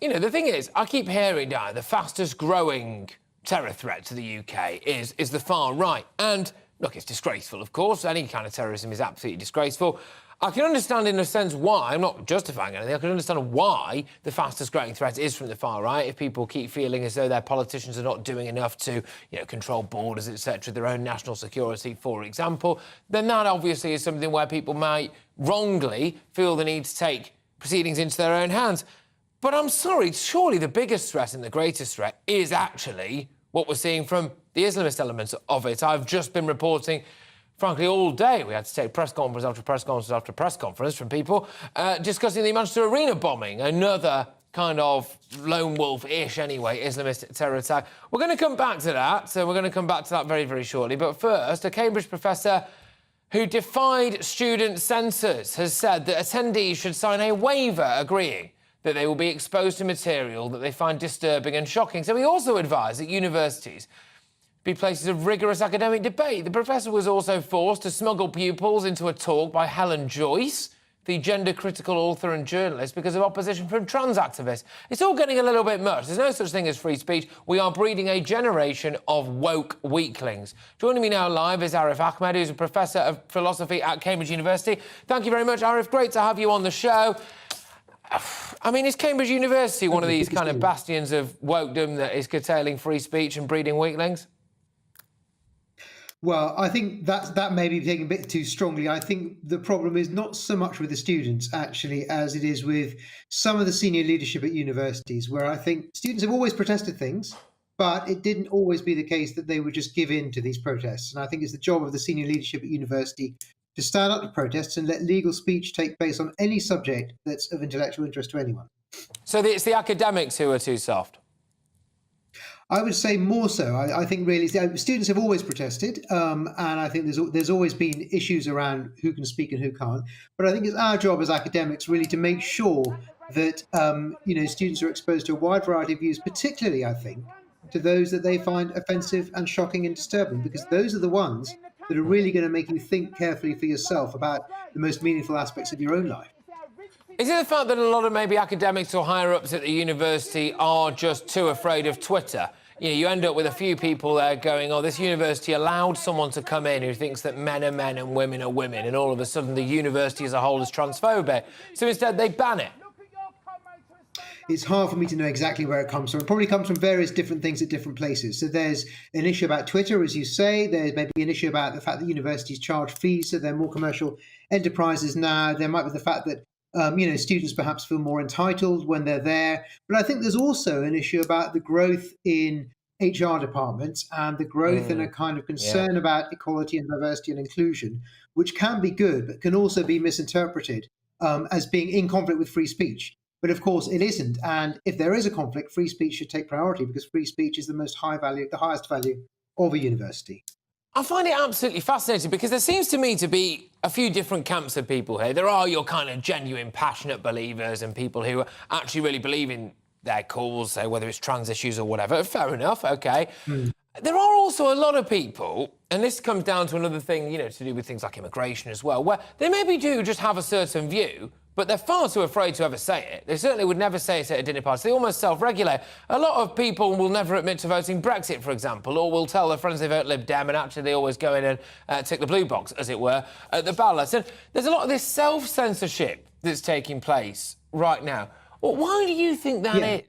you know, the thing is, I keep hearing now the fastest growing terror threat to the UK is the far right. And look, it's disgraceful, of course. Any kind of terrorism is absolutely disgraceful. I can understand, in a sense, why. I'm not justifying anything. I can understand why the fastest growing threat is from the far right. If people keep feeling as though their politicians are not doing enough to, you know, control borders, etc., their own national security, for example, then that obviously is something where people might wrongly feel the need to take proceedings into their own hands. But I'm sorry, surely the biggest threat and the greatest threat is actually what we're seeing from the Islamist elements of it. I've just been reporting, frankly, all day. We had to take press conference after press conference after press conference from people discussing the Manchester Arena bombing, another kind of lone wolf-ish, anyway, Islamist terror attack. We're going to come back to that, so we're going to come back to that very, very shortly. But first, a Cambridge professor who defied student censors has said that attendees should sign a waiver agreeing that they will be exposed to material that they find disturbing and shocking. So he also advised that universities be places of rigorous academic debate. The professor was also forced to smuggle pupils into a talk by Helen Joyce, the gender-critical author and journalist, because of opposition from trans activists. It's all getting a little bit much. There's no such thing as free speech. We are breeding a generation of woke weaklings. Joining me now live is Arif Ahmed, who's a professor of philosophy at Cambridge University. Thank you very much, Arif. Great to have you on the show. I mean, is Cambridge University one of these kind of bastions of wokedom that is curtailing free speech and breeding weaklings? Well, I think that may be taken a bit too strongly. I think the problem is not so much with the students, actually, as it is with some of the senior leadership at universities, where I think students have always protested things, but it didn't always be the case that they would just give in to these protests. And I think it's the job of the senior leadership at university to stand up to protests and let legal speech take place on any subject that's of intellectual interest to anyone. So it's the academics who are too soft? I would say more so. I think really students have always protested, and I think there's always been issues around who can speak and who can't. But I think it's our job as academics really to make sure that students are exposed to a wide variety of views, particularly, I think, to those that they find offensive and shocking and disturbing, because those are the ones that are really going to make you think carefully for yourself about the most meaningful aspects of your own life. Is it the fact that a lot of maybe academics or higher-ups at the university are just too afraid of Twitter? You know, you end up with a few people there going, oh, this university allowed someone to come in who thinks that men are men and women are women, and all of a sudden the university as a whole is transphobic. So instead they ban it. It's hard for me to know exactly where it comes from. It probably comes from various different things at different places. So there's an issue about Twitter, as you say. There's maybe an issue about the fact that universities charge fees, so they're more commercial enterprises now. There might be the fact that students perhaps feel more entitled when they're there. But I think there's also an issue about the growth in HR departments and the growth in a kind of concern about equality and diversity and inclusion, which can be good, but can also be misinterpreted as being in conflict with free speech. But of course it isn't. And if there is a conflict, free speech should take priority, because free speech is the highest value of a university. I find it absolutely fascinating, because there seems to me to be a few different camps of people here. There are your kind of genuine, passionate believers and people who actually really believe in their cause, so whether it's trans issues or whatever. Fair enough, OK. There are also a lot of people, and this comes down to another thing, to do with things like immigration as well, where they maybe do just have a certain view, but they're far too afraid to ever say it. They certainly would never say it at a dinner party. They almost self-regulate. A lot of people will never admit to voting Brexit, for example, or will tell their friends they vote Lib Dem, and actually they always go in and tick the blue box, as it were, at the ballot. And there's a lot of this self-censorship that's taking place right now. Well, why do you think that is?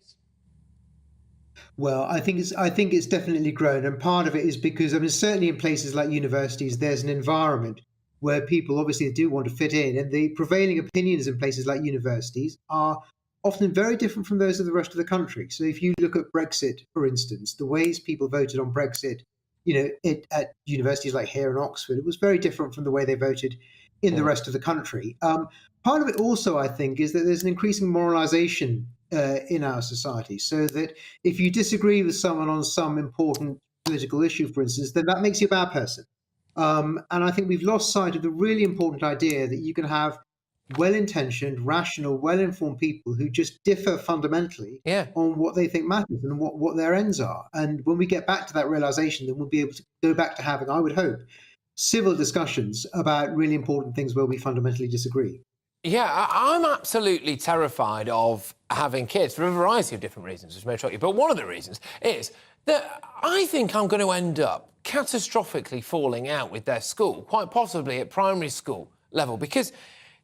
Well, I think it's definitely grown, and part of it is because, certainly in places like universities, there's an environment where people obviously do want to fit in, and the prevailing opinions in places like universities are often very different from those of the rest of the country. So if you look at Brexit, for instance, the ways people voted on Brexit, at universities like here in Oxford, it was very different from the way they voted in the rest of the country. Part of it also, I think, is that there's an increasing moralization in our society, so that if you disagree with someone on some important political issue, for instance, then that makes you a bad person. And I think we've lost sight of the really important idea that you can have well-intentioned, rational, well-informed people who just differ fundamentally on what they think matters and what their ends are. And when we get back to that realization, then we'll be able to go back to having, I would hope, civil discussions about really important things where we fundamentally disagree. Yeah, I'm absolutely terrified of having kids for a variety of different reasons, which may shock you. But one of the reasons is that I think I'm going to end up catastrophically falling out with their school, quite possibly at primary school level, because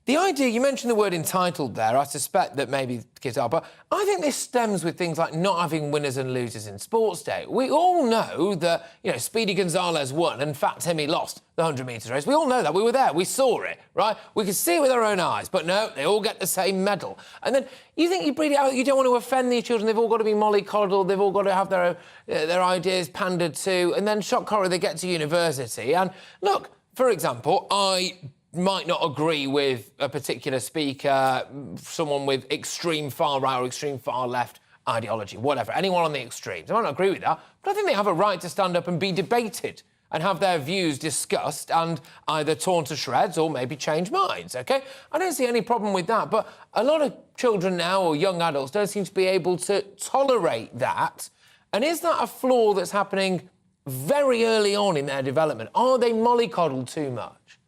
the idea, you mentioned the word entitled there, I suspect that maybe kids are, but I think this stems with things like not having winners and losers in sports day. We all know that, you know, Speedy Gonzalez won and Fat Timmy lost the 100 metres race. We all know that. We were there. We saw it, right? We could see it with our own eyes, but no, they all get the same medal. And then you think you breed it out, you don't want to offend these children. They've all got to be mollycoddled. They've all got to have their ideas pandered to. And then shock horror, they get to university. And look, for example, I might not agree with a particular speaker, someone with extreme far right or extreme far left ideology, whatever, anyone on the extremes. I might not agree with that, but I think they have a right to stand up and be debated and have their views discussed and either torn to shreds or maybe change minds, OK? I don't see any problem with that, but a lot of children now or young adults don't seem to be able to tolerate that. And is that a flaw that's happening very early on in their development? Are they mollycoddled too much?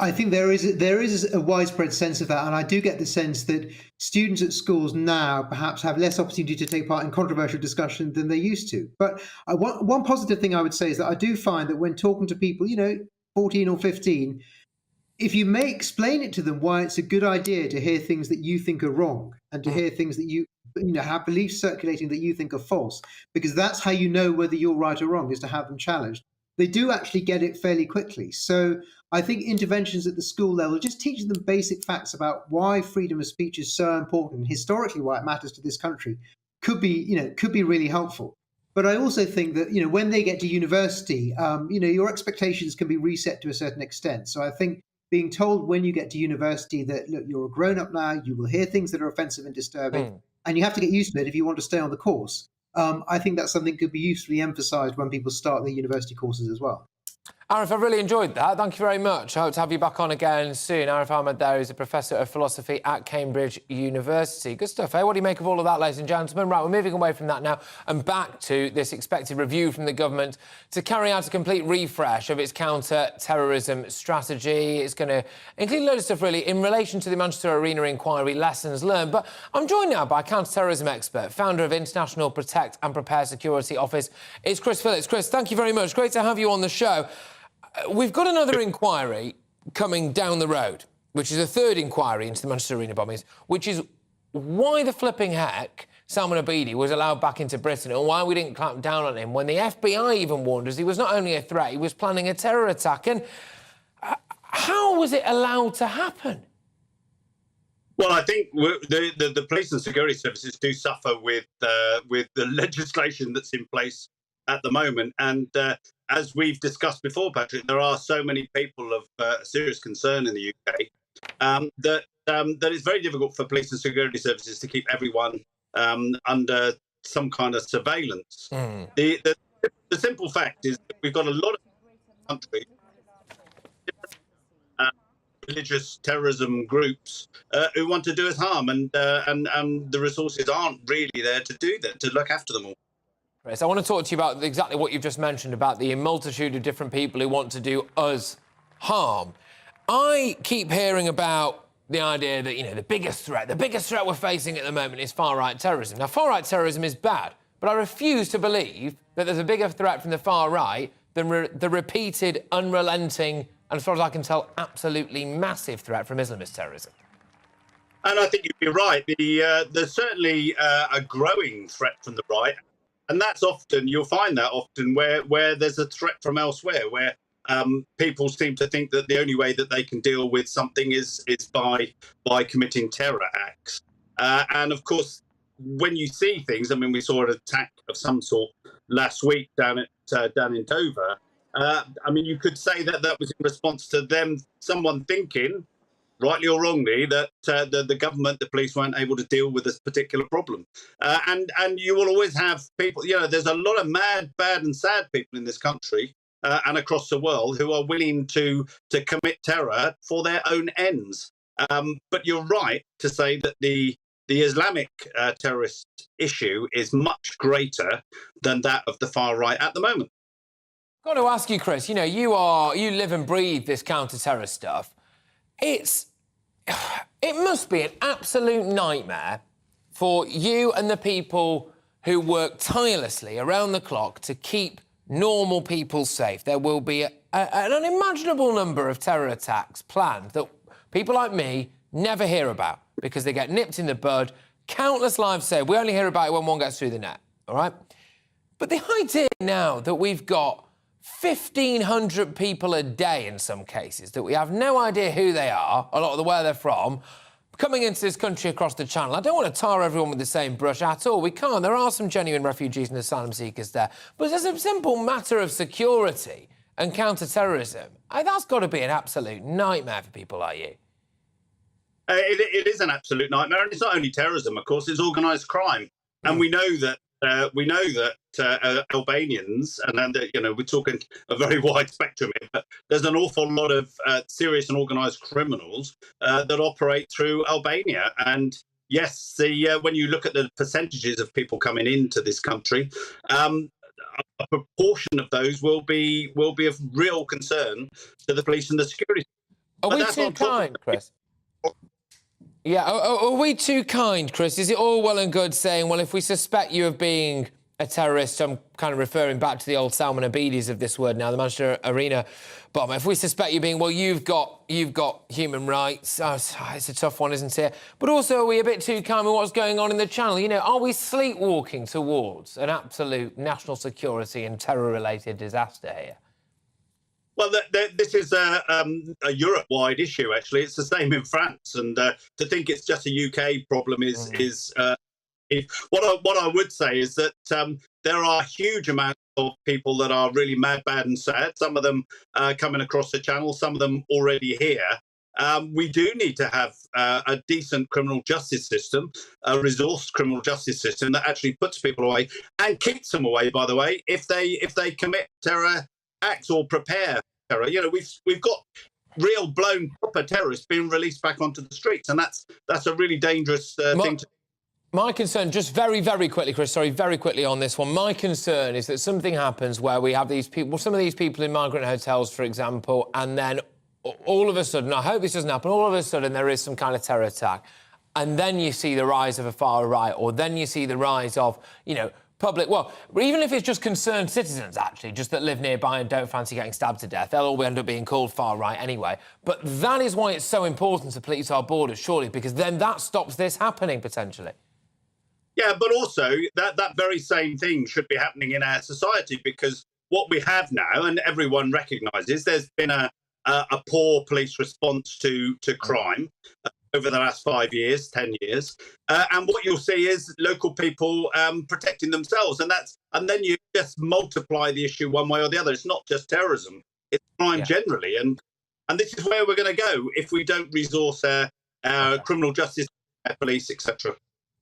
I think there is a widespread sense of that, and I do get the sense that students at schools now perhaps have less opportunity to take part in controversial discussion than they used to. But one positive thing I would say is that I do find that when talking to people, 14 or 15, if you may explain it to them why it's a good idea to hear things that you think are wrong and to hear things that you have beliefs circulating that you think are false, because that's how you know whether you're right or wrong, is to have them challenged. They do actually get it fairly quickly. So I think interventions at the school level, just teaching them basic facts about why freedom of speech is so important, and historically why it matters to this country, could be really helpful. But I also think that, when they get to university, your expectations can be reset to a certain extent. So I think being told when you get to university that, look, you're a grown-up now, you will hear things that are offensive and disturbing, and you have to get used to it if you want to stay on the course. I think that's something that could be usefully emphasised when people start their university courses as well. Arif, I've really enjoyed that. Thank you very much. I hope to have you back on again soon. Arif Ahmed there is a Professor of Philosophy at Cambridge University. Good stuff, eh? What do you make of all of that, ladies and gentlemen? Right, we're moving away from that now and back to this expected review from the government to carry out a complete refresh of its counter-terrorism strategy. It's going to include a load of stuff, really, in relation to the Manchester Arena inquiry, lessons learned. But I'm joined now by a counter-terrorism expert, founder of International Protect and Prepare Security Office. It's Chris Phillips. Chris, thank you very much. Great to have you on the show. We've got another inquiry coming down the road, which is a third inquiry into the Manchester Arena bombings, which is why the flipping heck Salman Abedi was allowed back into Britain and why we didn't clamp down on him when the FBI even warned us he was not only a threat, he was planning a terror attack. And how was it allowed to happen? Well, I think the police and security services do suffer with the legislation that's in place at the moment. And as we've discussed before, Patrick, there are so many people of serious concern in the UK that it's very difficult for police and security services to keep everyone under some kind of surveillance. The simple fact is that we've got a lot of countries, religious terrorism groups who want to do us harm, and the resources aren't really there to do that, to look after them all. Chris, I want to talk to you about exactly what you've just mentioned about the multitude of different people who want to do us harm. I keep hearing about the idea that, the biggest threat we're facing at the moment is far-right terrorism. Now, far-right terrorism is bad, but I refuse to believe that there's a bigger threat from the far right than the repeated, unrelenting, and as far as I can tell, absolutely massive threat from Islamist terrorism. And I think you'd be right. There's certainly a growing threat from the right. And that's often, you'll find that often where there's a threat from elsewhere, where people seem to think that the only way that they can deal with something is by committing terror acts. And of course, when you see things, I mean, we saw an attack of some sort last week down in Dover. I mean, you could say that was in response to someone thinking, rightly or wrongly, that the government, the police weren't able to deal with this particular problem. And you will always have people, there's a lot of mad, bad and sad people in this country and across the world who are willing to commit terror for their own ends. But you're right to say that the Islamic terrorist issue is much greater than that of the far right at the moment. Got to ask you, Chris. You know, you live and breathe this counter-terror stuff. It must be an absolute nightmare for you and the people who work tirelessly around the clock to keep normal people safe. There will be an unimaginable number of terror attacks planned that people like me never hear about because they get nipped in the bud. Countless lives saved. We only hear about it when one gets through the net, all right? But the idea now that we've got 1,500 people a day in some cases, that we have no idea who they are, a lot of where they're from, coming into this country across the Channel. I don't want to tar everyone with the same brush at all. We can't. There are some genuine refugees and asylum seekers there. But it's a simple matter of security and counter-terrorism. That's got to be an absolute nightmare for people like you. It is an absolute nightmare, and it's not only terrorism, of course. It's organised crime, and we know that Albanians, and we're talking a very wide spectrum here, but there's an awful lot of serious and organised criminals that operate through Albania. And yes, when you look at the percentages of people coming into this country, a proportion of those will be of real concern to the police and the security. Are we too kind, Chris? Yeah, are we too kind, Chris? Is it all well and good saying, well, if we suspect you of being a terrorist, I'm kind of referring back to the old Salman Abedis of this word now, the Manchester Arena bomber. If we suspect you being, well, you've got human rights. Oh, it's a tough one, isn't it? But also, are we a bit too kind with what's going on in the Channel? You know, are we sleepwalking towards an absolute national security and terror-related disaster here? Well, this is a Europe-wide issue, actually. It's the same in France. And to think it's just a UK problem is what I would say is that there are huge amounts of people that are really mad, bad and sad. Some of them coming across the Channel, some of them already here. We do need to have a decent criminal justice system, a resourced criminal justice system that actually puts people away and keeps them away, by the way, if they commit terror acts or prepare terror. You know, we've got real blown proper terrorists being released back onto the streets, and that's a really dangerous thing to. My concern, just very, very quickly, Chris, sorry, very quickly on this one. My concern is that something happens where we have these people, some of these people in migrant hotels, for example, and then all of a sudden, I hope this doesn't happen, all of a sudden there is some kind of terror attack. And then you see the rise of a far right, or then you see the rise of, you know, public, well, even if it's just concerned citizens, actually, just that live nearby and don't fancy getting stabbed to death, they'll all end up being called far right anyway. But that is why it's so important to police our borders, surely, because then that stops this happening, potentially. Yeah, but also that very same thing should be happening in our society, because what we have now, and everyone recognises, there's been a poor police response to crime over the last 5 years, 10 years. And what you'll see is local people protecting themselves. And then you just multiply the issue one way or the other. It's not just terrorism, it's crime generally. And this is where we're going to go if we don't resource our criminal justice, our police, etc.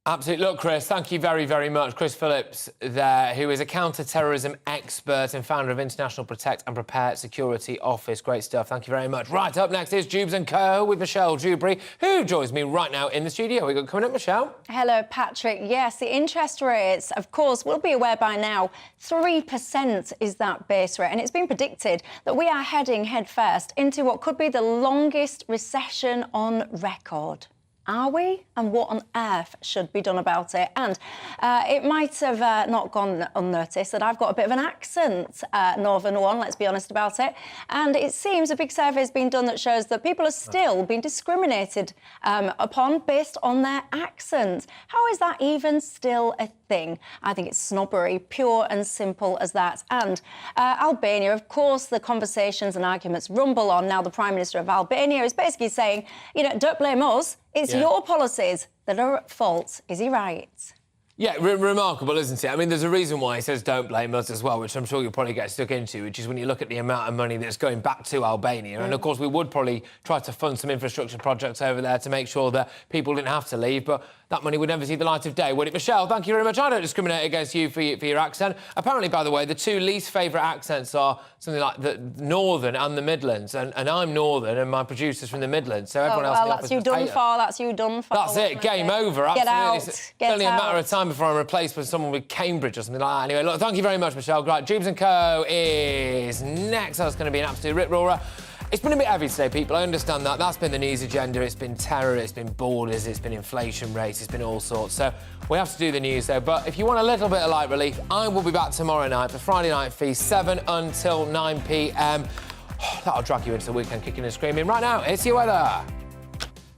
Absolutely. Look, Chris, thank you very, very much. Chris Phillips there, who is a counter-terrorism expert and founder of International Protect and Prepare Security Office. Great stuff. Thank you very much. Right, up next is Jubes & Co. with Michelle Dewberry, who joins me right now in the studio. We got coming up, Michelle. Hello, Patrick. Yes, the interest rates, of course, we'll be aware by now, 3% is that base rate. And it's been predicted that we are heading headfirst into what could be the longest recession on record. Are we? And what on earth should be done about it? And it might have not gone unnoticed that I've got a bit of an accent, northern one, let's be honest about it. And it seems a big survey has been done that shows that people are still being discriminated upon based on their accent. How is that even still a thing? I think it's snobbery, pure and simple as that. And Albania, of course, the conversations and arguments rumble on. Now the Prime Minister of Albania is basically saying, you know, don't blame us. It's your policies that are at fault. Is he right? Yeah, remarkable, isn't it? I mean, there's a reason why he says don't blame us as well, which I'm sure you'll probably get stuck into, which is when you look at the amount of money that's going back to Albania. And, of course, we would probably try to fund some infrastructure projects over there to make sure that people didn't have to leave. But that money would never see the light of day, would it? Michelle, thank you very much. I don't discriminate against you for your accent. Apparently, by the way, the two least favourite accents are something like the Northern and the Midlands. And I'm Northern and my producer's from the Midlands, so everyone else in the office that's you done for, that's you done for. That's it, game over, absolutely. Get out, It's only a matter of time before I'm replaced with someone with Cambridge or something like that. Anyway, look, thank you very much, Michelle. Right, Jubes & Co. is next. That's going to be an absolute rip-roarer. It's been a bit heavy today, people. I understand that. That's been the news agenda. It's been terror, it's been borders, it's been inflation rates, it's been all sorts. So we have to do the news, though. But if you want a little bit of light relief, I will be back tomorrow night for Friday Night Feast, 7 until 9 p.m. That'll drag you into the weekend kicking and screaming. Right now, it's your weather.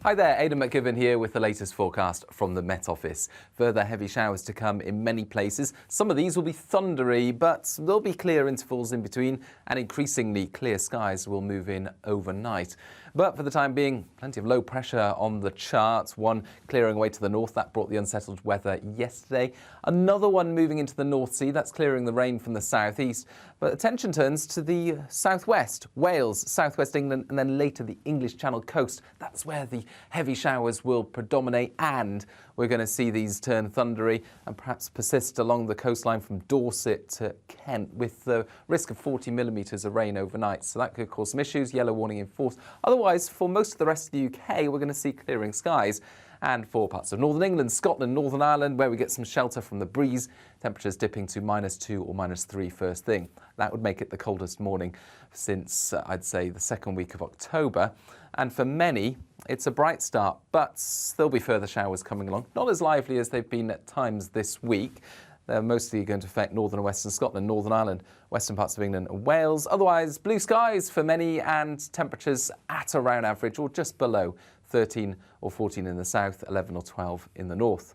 Hi there, Aidan McGibbon here with the latest forecast from the Met Office. Further heavy showers to come in many places. Some of these will be thundery, but there'll be clear intervals in between, and increasingly clear skies will move in overnight. But for the time being, plenty of low pressure on the charts. One clearing away to the north, that brought the unsettled weather yesterday. Another one moving into the North Sea, that's clearing the rain from the southeast. But attention turns to the southwest, Wales, southwest England, and then later the English Channel coast. That's where the heavy showers will predominate, and we're going to see these turn thundery and perhaps persist along the coastline from Dorset to Kent, with the risk of 40 millimetres of rain overnight. So that could cause some issues, yellow warning in force. Otherwise, for most of the rest of the UK, we're going to see clearing skies. And for parts of Northern England, Scotland, Northern Ireland, where we get some shelter from the breeze, temperatures dipping to -2 or -3 first thing. That would make it the coldest morning since, I'd say, the second week of October. And for many, it's a bright start, but there'll be further showers coming along. Not as lively as they've been at times this week. They're mostly going to affect northern and western Scotland, Northern Ireland, western parts of England and Wales. Otherwise, blue skies for many and temperatures at around average or just below. 13 or 14 in the south, 11 or 12 in the north.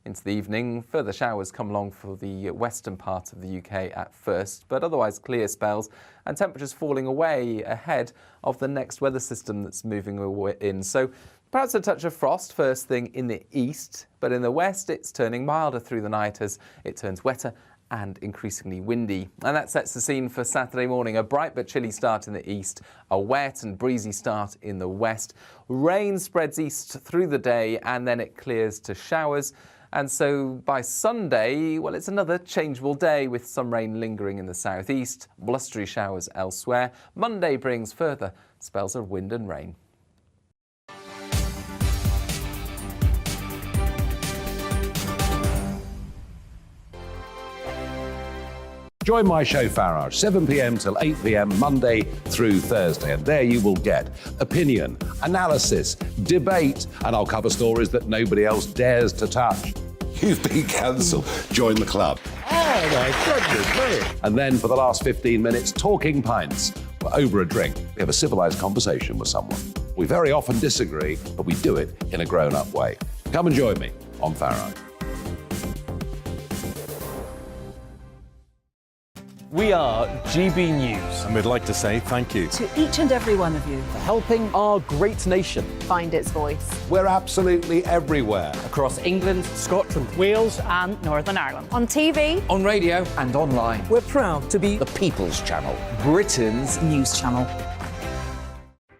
Into the evening, further showers come along for the western part of the UK at first, but otherwise clear spells and temperatures falling away ahead of the next weather system that's moving in. So perhaps a touch of frost first thing in the east, but in the west it's turning milder through the night as it turns wetter and increasingly windy. And that sets the scene for Saturday morning. A bright but chilly start in the east, a wet and breezy start in the west. Rain spreads east through the day and then it clears to showers. And so by Sunday, well, it's another changeable day with some rain lingering in the southeast, blustery showers elsewhere. Monday brings further spells of wind and rain. Join my show Farage, 7 p.m. till 8 p.m. Monday through Thursday. And there you will get opinion, analysis, debate, and I'll cover stories that nobody else dares to touch. You've been cancelled. Join the club. Oh, my goodness me. And then for the last 15 minutes, talking pints. We're over a drink. We have a civilised conversation with someone. We very often disagree, but we do it in a grown-up way. Come and join me on Farage. We are GB News. And we'd like to say thank you To each and every one of you. for helping our great nation Find its voice. We're absolutely everywhere. across England, Scotland, Wales and Northern Ireland. On TV, On radio. And online. We're proud to be The People's Channel. Britain's news channel.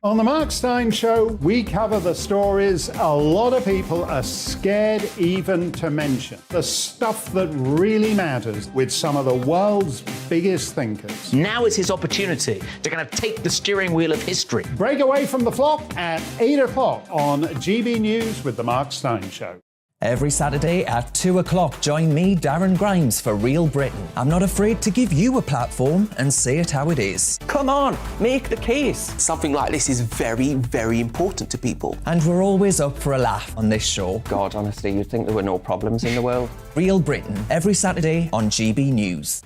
On the Mark Steyn Show, we cover the stories a lot of people are scared even to mention. The stuff that really matters with some of the world's biggest thinkers. Now is his opportunity to kind of take the steering wheel of history. Break away from the flock at 8 o'clock on GB News with the Mark Steyn Show. Every Saturday at 2 o'clock, join me, Darren Grimes, for Real Britain. I'm not afraid to give you a platform and say it how it is. Come on, make the case. Something like this is very, very important to people. And we're always up for a laugh on this show. God, honestly, you'd think there were no problems in the world. Real Britain, every Saturday on GB News.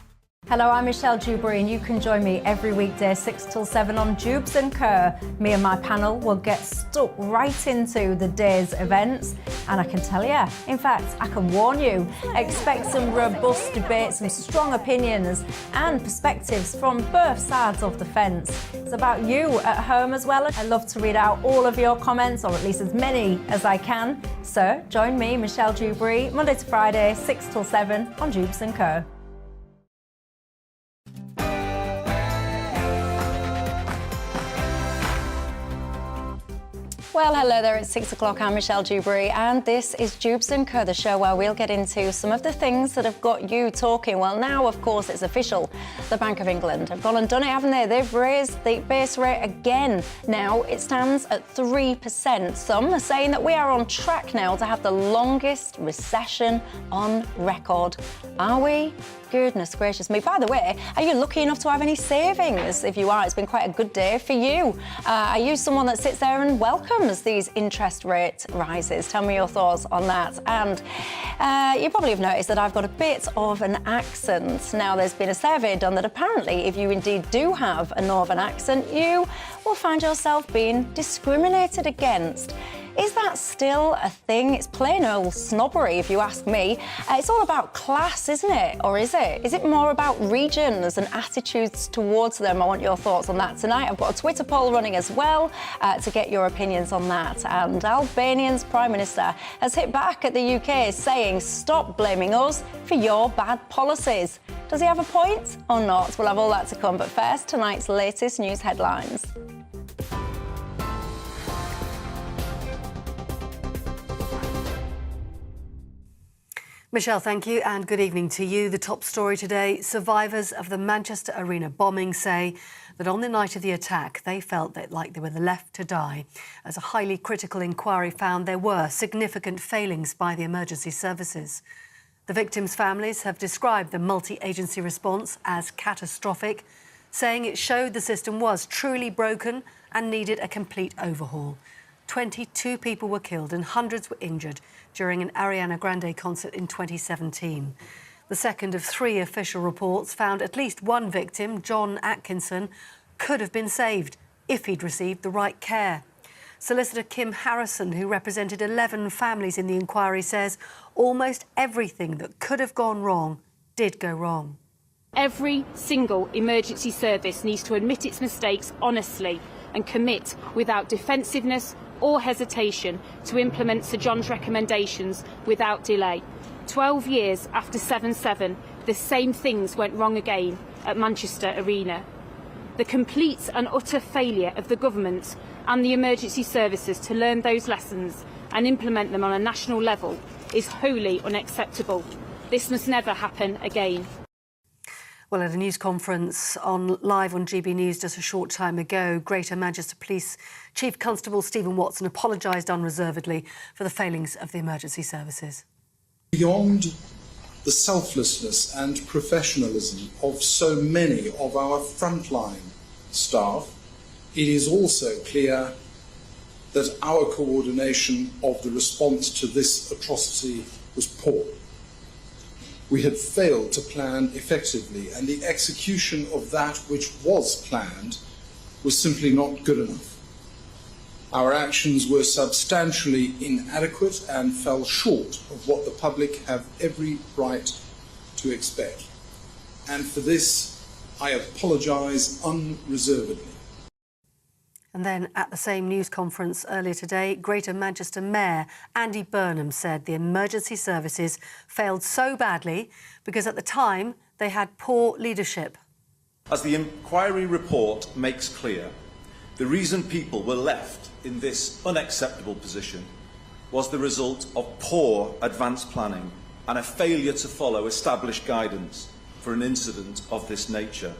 Hello, I'm Michelle Dewberry and you can join me every weekday 6 till 7 on Jubes & Kerr. Me and my panel will get stuck right into the day's events, and I can tell you, in fact, I can warn you, expect some robust debates, some strong opinions and perspectives from both sides of the fence. It's about you at home as well. I love to read out all of your comments, or at least as many as I can. So join me, Michelle Dewberry, Monday to Friday, 6 till 7 on Jubes & Kerr. Well, hello there, it's 6 o'clock. I'm Michelle Dewberry, and this is Jubes & Co, the show where we'll get into some of the things that have got you talking. Well, now, of course, it's official. The Bank of England have gone and done it, haven't they? They've raised the base rate again. Now, it stands at 3%. Some are saying that we are on track now to have the longest recession on record. Are we? Goodness gracious me. By the way, are you lucky enough to have any savings? If you are, it's been quite a good day for you. Are you someone that sits there and welcomes these interest rate rises? Tell me your thoughts on that. And you probably have noticed that I've got a bit of an accent. Now, there's been a survey done that apparently if you indeed do have a northern accent, you will find yourself being discriminated against. Is that still a thing? It's plain old snobbery, if you ask me. It's all about class, isn't it? Or is it? Is it more about regions and attitudes towards them? I want your thoughts on that tonight. I've got a Twitter poll running as well to get your opinions on that. And Albanian's Prime Minister has hit back at the UK, saying, stop blaming us for your bad policies. Does he have a point or not? We'll have all that to come. But first, tonight's latest news headlines. Michelle, thank you, and good evening to you. The top story today, survivors of the Manchester Arena bombing say that on the night of the attack, they felt that like they were left to die, as a highly critical inquiry found there were significant failings by the emergency services. The victims' families have described the multi-agency response as catastrophic, saying it showed the system was truly broken and needed a complete overhaul. 22 people were killed and hundreds were injured during an Ariana Grande concert in 2017. The second of 3 official reports found at least one victim, John Atkinson, could have been saved if he'd received the right care. Solicitor Kim Harrison, who represented 11 families in the inquiry, says almost everything that could have gone wrong did go wrong. Every single emergency service needs to admit its mistakes honestly and commit without defensiveness or hesitation to implement Sir John's recommendations without delay. 12 years after 7/7, the same things went wrong again at Manchester Arena. The complete and utter failure of the government and the emergency services to learn those lessons and implement them on a national level is wholly unacceptable. This must never happen again. Well, at a news conference live on GB News just a short time ago, Greater Manchester Police Chief Constable Stephen Watson apologised unreservedly for the failings of the emergency services. Beyond the selflessness and professionalism of so many of our frontline staff, it is also clear that our coordination of the response to this atrocity was poor. We had failed to plan effectively, and the execution of that which was planned was simply not good enough. Our actions were substantially inadequate and fell short of what the public have every right to expect. And for this, I apologise unreservedly. And then at the same news conference earlier today, Greater Manchester Mayor Andy Burnham said the emergency services failed so badly because at the time they had poor leadership. As the inquiry report makes clear, the reason people were left in this unacceptable position was the result of poor advanced planning and a failure to follow established guidance for an incident of this nature.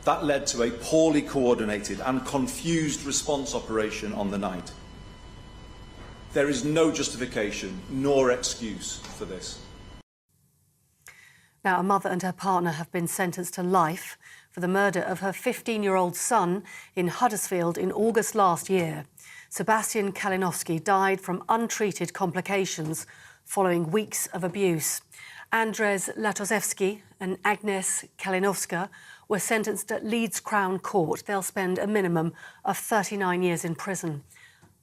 That led to a poorly coordinated and confused response operation on the night. There is no justification nor excuse for this. Now, a mother and her partner have been sentenced to life for the murder of her 15-year-old son in Huddersfield in August last year. Sebastian Kalinowski died from untreated complications following weeks of abuse. Andrzej Latosewski and Agnes Kalinowska were sentenced at Leeds Crown Court. They'll spend a minimum of 39 years in prison.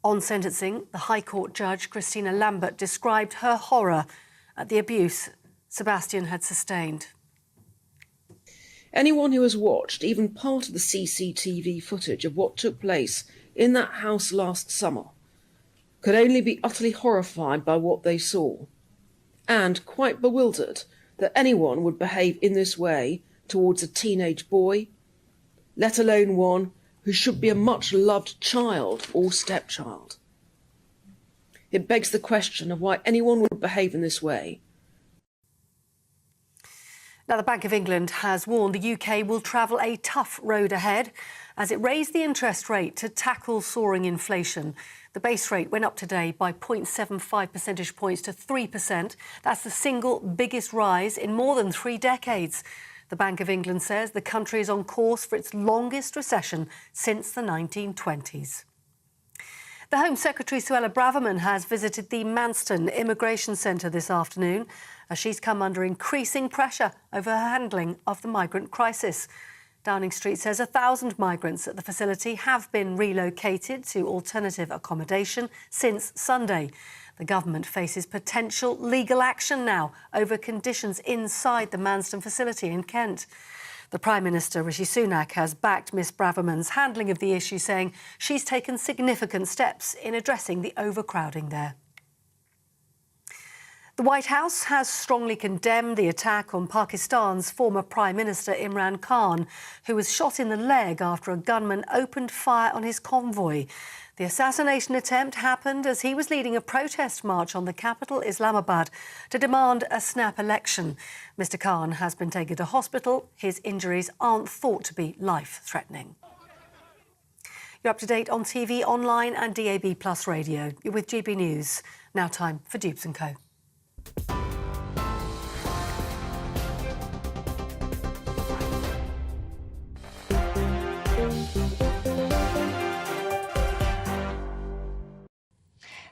On sentencing, the High Court judge, Christina Lambert, described her horror at the abuse Sebastian had sustained. Anyone who has watched even part of the CCTV footage of what took place in that house last summer could only be utterly horrified by what they saw, and quite bewildered that anyone would behave in this way towards a teenage boy, let alone one who should be a much-loved child or stepchild. It begs the question of why anyone would behave in this way. Now, the Bank of England has warned the UK will travel a tough road ahead as it raised the interest rate to tackle soaring inflation. The base rate went up today by 0.75 percentage points to 3%. That's the single biggest rise in more than 3 decades. The Bank of England says the country is on course for its longest recession since the 1920s. The Home Secretary, Suella Braverman, has visited the Manston Immigration Centre this afternoon as she's come under increasing pressure over her handling of the migrant crisis. Downing Street says 1,000 migrants at the facility have been relocated to alternative accommodation since Sunday. The government faces potential legal action now over conditions inside the Manston facility in Kent. The Prime Minister, Rishi Sunak, has backed Miss Braverman's handling of the issue, saying she's taken significant steps in addressing the overcrowding there. The White House has strongly condemned the attack on Pakistan's former Prime Minister Imran Khan, who was shot in the leg after a gunman opened fire on his convoy. The assassination attempt happened as he was leading a protest march on the capital, Islamabad, to demand a snap election. Mr. Khan has been taken to hospital. His injuries aren't thought to be life-threatening. You're up to date on TV, online and DAB+ radio. You're with GB News. Now time for Dupes & Co.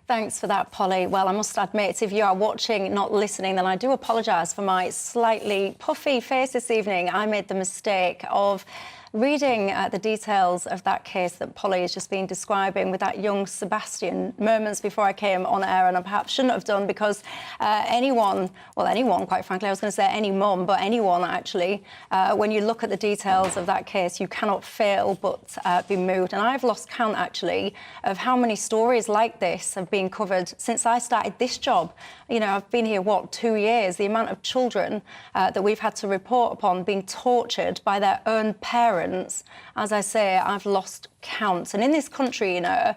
Thanks for that, Polly. Well, I must admit, if you are watching, not listening, then I do apologise for my slightly puffy face this evening. I made the mistake of reading the details of that case that Polly has just been describing with that young Sebastian moments before I came on air, and I perhaps shouldn't have done, because anyone, quite frankly, I was going to say any mum, but anyone actually, when you look at the details of that case, you cannot fail but be moved. And I've lost count, actually, of how many stories like this have been covered since I started this job. You know, I've been here, 2 years? The amount of children that we've had to report upon being tortured by their own parents. As I say, I've lost count. And in this country, you know,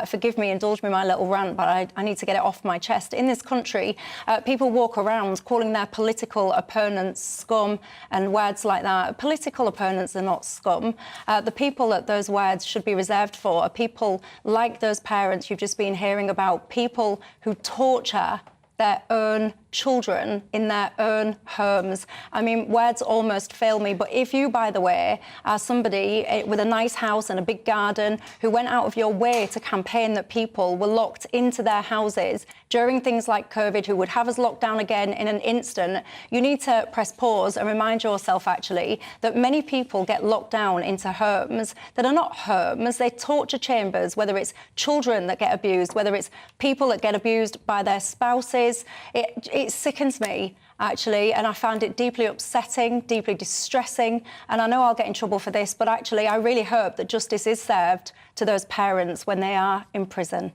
forgive me, indulge me my little rant, but I need to get it off my chest. In this country, people walk around calling their political opponents scum and words like that. Political opponents are not scum. The people that those words should be reserved for are people like those parents you've just been hearing about, people who torture their own children in their own homes. I mean, words almost fail me. But if you, by the way, are somebody with a nice house and a big garden who went out of your way to campaign that people were locked into their houses during things like COVID, who would have us locked down again in an instant, you need to press pause and remind yourself, actually, that many people get locked down into homes that are not homes. They're torture chambers, whether it's children that get abused, whether it's people that get abused by their spouses. It sickens me, actually, and I found it deeply upsetting, deeply distressing, and I know I'll get in trouble for this, but actually I really hope that justice is served to those parents when they are in prison.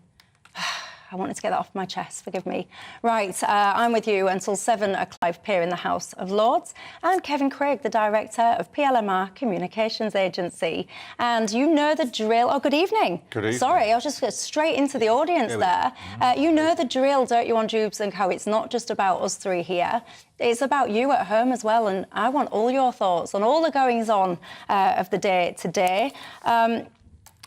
I wanted to get that off my chest, forgive me. Right, I'm with you until 7 o'clock. Clive Peer in the House of Lords, and Kevin Craig, the Director of PLMR Communications Agency. And you know the drill. Oh, good evening. Good evening. Sorry, I'll just go straight into the audience there. You know the drill, don't you, on Dupes & Co? It's not just about us three here. It's about you at home as well, and I want all your thoughts on all the goings-on of the day today.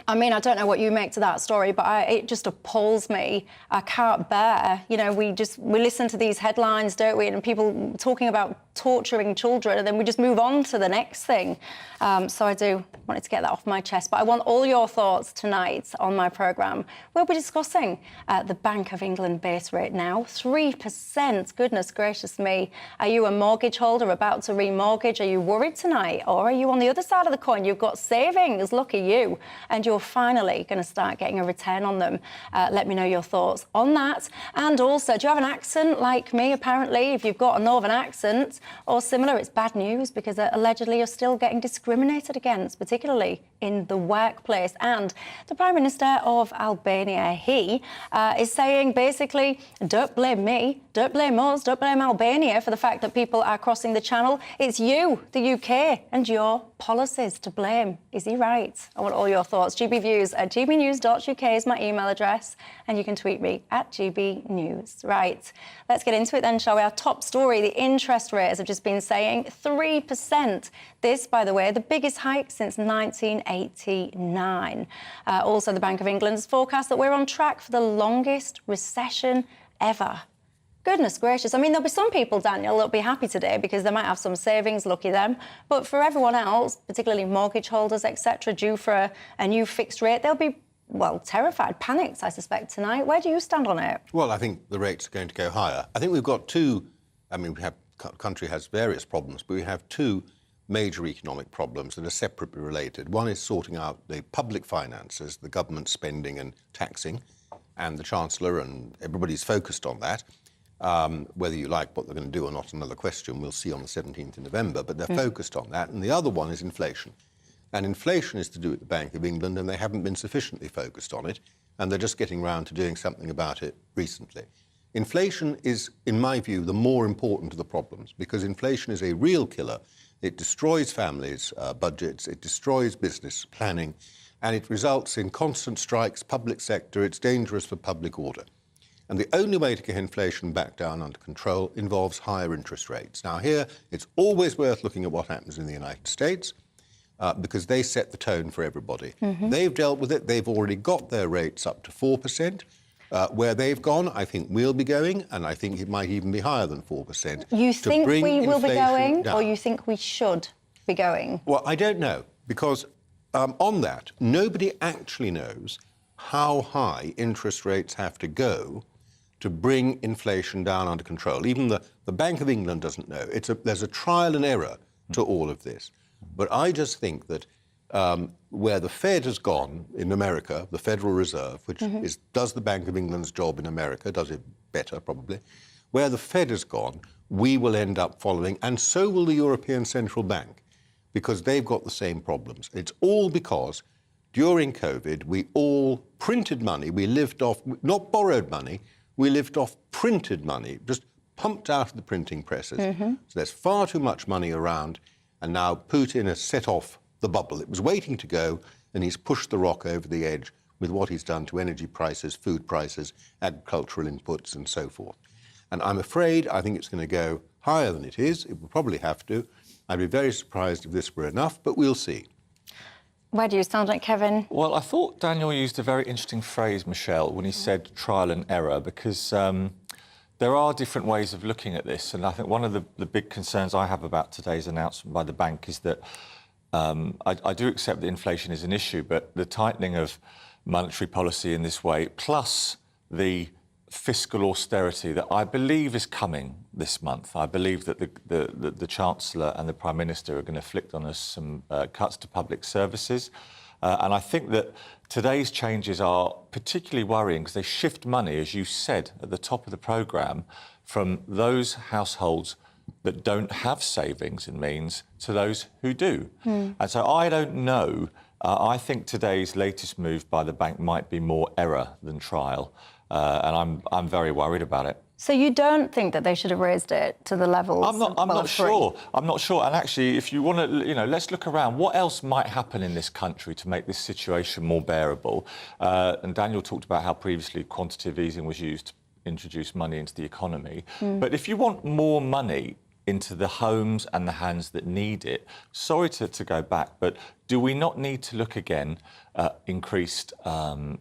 I mean, I don't know what you make to that story, but it just appalls me. I can't bear. You know, we listen to these headlines, don't we? And people talking about torturing children, and then we just move on to the next thing. So I do wanted to get that off my chest. But I want all your thoughts tonight on my programme. We'll be discussing the Bank of England base rate now, 3%. Goodness gracious me. Are you a mortgage holder about to remortgage? Are you worried tonight? Or are you on the other side of the coin? You've got savings, lucky you, and you're finally going to start getting a return on them. Let me know your thoughts on that. And also, do you have an accent like me, apparently? If you've got a northern accent, wages or similar, it's bad news because allegedly you're still getting discriminated against, particularly in the workplace. And the Prime Minister of Albania, he is saying basically, don't blame me, don't blame us, don't blame Albania for the fact that people are crossing the channel. It's you, the UK, and your policies to blame. Is he right? I want all your thoughts. GBViews at gbnews.uk is my email address, and you can tweet me at GBNews. Right, let's get into it then, shall we? Our top story, the interest rates have just been saying 3%. This, by the way, the biggest hike since 1989. Also, the Bank of England has forecast that we're on track for the longest recession ever. Goodness gracious. I mean, there'll be some people, Daniel, that'll be happy today because they might have some savings, lucky them. But for everyone else, particularly mortgage holders, etc., due for a new fixed rate, they'll be, well, terrified, panicked, I suspect, tonight. Where do you stand on it? Well, I think the rates are going to go higher. I think we've got two, I mean, the country has various problems, but we have two major economic problems that are separately related. One is sorting out the public finances, the government spending and taxing, and the Chancellor and everybody's focused on that. Whether you like what they're going to do or not, another question. We'll see on the 17th of November, but they're focused on that. And the other one is inflation. And inflation is to do with the Bank of England, and they haven't been sufficiently focused on it, and they're just getting round to doing something about it recently. Inflation is, in my view, the more important of the problems, because inflation is a real killer. It destroys families' budgets, it destroys business planning, and it results in constant strikes, public sector. It's dangerous for public order. And the only way to get inflation back down under control involves higher interest rates. Now, here, it's always worth looking at what happens in the United States, because they set the tone for everybody. They've dealt with it. They've already got their rates up to 4%. Where they've gone, I think we'll be going, and I think it might even be higher than 4%. You think we will be going, down. or you think we should be going? Well, I don't know, because on that, nobody actually knows how high interest rates have to go to bring inflation down under control. Even the Bank of England doesn't know. There's a trial and error to all of this. But I just think that where the Fed has gone in America, the Federal Reserve, which does the Bank of England's job in America, does it better probably, where the Fed has gone, we will end up following, and so will the European Central Bank, because they've got the same problems. It's all because during COVID, we all printed money. We lived off, not borrowed money, we lived off printed money, just pumped out of the printing presses. So there's far too much money around, and now Putin has set off the bubble. It was waiting to go, and he's pushed the rock over the edge with what he's done to energy prices, food prices, agricultural inputs, and so forth. And I'm afraid I think it's going to go higher than it is. It will probably have to. I'd be very surprised if this were enough, but we'll see. Where do you stand on it, Kevin? Well, I thought Daniel used a very interesting phrase, Michelle, when he said trial and error, because there are different ways of looking at this. And I think one of the big concerns I have about today's announcement by the bank is that I do accept that inflation is an issue, but the tightening of monetary policy in this way, plus the fiscal austerity that I believe is coming this month. I believe that the Chancellor and the Prime Minister are going to inflict on us some cuts to public services. And I think that today's changes are particularly worrying because they shift money, as you said at the top of the programme, from those households that don't have savings and means to those who do. And so I don't know. I think today's latest move by the bank might be more error than trial. And I'm very worried about it. So you don't think that they should have raised it to the levels? I'm not sure. I'm not sure. And actually, if you want to, let's look around. What else might happen in this country to make this situation more bearable? And Daniel talked about how previously quantitative easing was used to introduce money into the economy. But if you want more money into the homes and the hands that need it, sorry to go back, but do we not need to look again at increased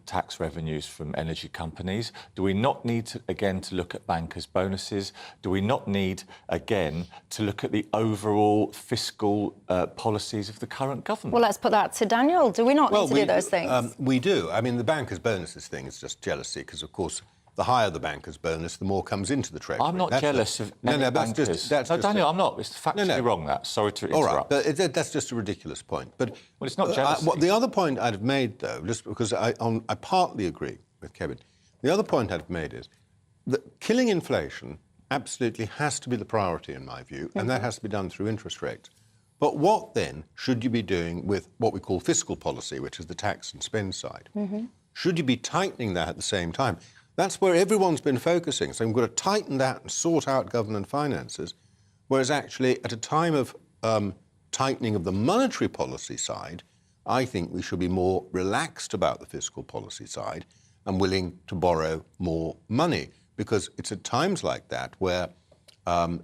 tax revenues from energy companies? Do we not need to look at bankers' bonuses? Do we not need again to look at the overall fiscal policies of the current government? Well, let's put that to Daniel. Do we not need to do those things? We do. I mean, the bankers' bonuses thing is just jealousy because, of course, the higher the banker's bonus, the more comes into the Treasury. I'm not jealous of any bankers. Daniel, I'm not. It's factually wrong, that. Sorry to interrupt. All right, but that's just a ridiculous point. But well, it's not jealousy. The other point I'd have made, though, just because I partly agree with Kevin, the other point I'd have made is that killing inflation absolutely has to be the priority in my view, and that has to be done through interest rates. But what then should you be doing with what we call fiscal policy, which is the tax and spend side? Should you be tightening that at the same time? That's where everyone's been focusing. So we've got to tighten that and sort out government finances, whereas actually at a time of tightening of the monetary policy side, I think we should be more relaxed about the fiscal policy side and willing to borrow more money, because it's at times like that where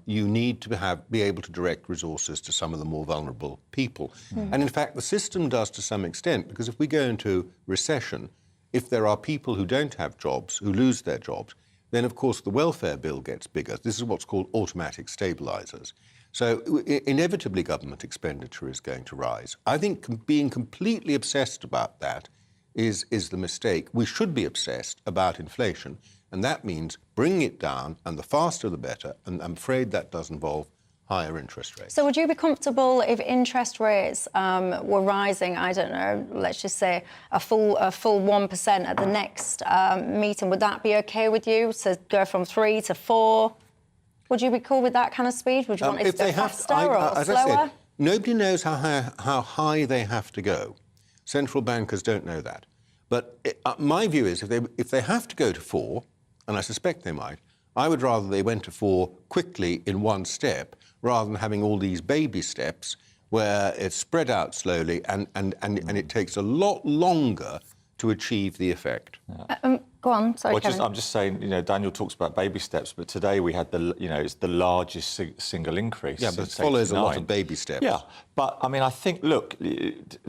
you need to be able to direct resources to some of the more vulnerable people. And in fact, the system does to some extent, because if we go into recession, if there are people who don't have jobs, who lose their jobs, then of course the welfare bill gets bigger. This is what's called automatic stabilisers. So inevitably government expenditure is going to rise. I think being completely obsessed about that is the mistake. We should be obsessed about inflation, and that means bringing it down, and the faster the better, and I'm afraid that does involve higher interest rates. So would you be comfortable if interest rates were rising, I don't know, let's just say a full 1% at the next meeting? Would that be okay with you, to go from 3 to 4? Would you be cool with that kind of speed? Would you want it to go faster or as slower? I said, nobody knows how high they have to go. Central bankers don't know that. But my view is if they have to go to 4, and I suspect they might, I would rather they went to 4 quickly in one step, rather than having all these baby steps where it's spread out slowly and it takes a lot longer to achieve the effect. Go on, sorry, Kevin. I'm just saying, Daniel talks about baby steps, but today we had it's the largest single increase. Yeah, but it follows a lot of baby steps. Yeah, but I mean, I think, look,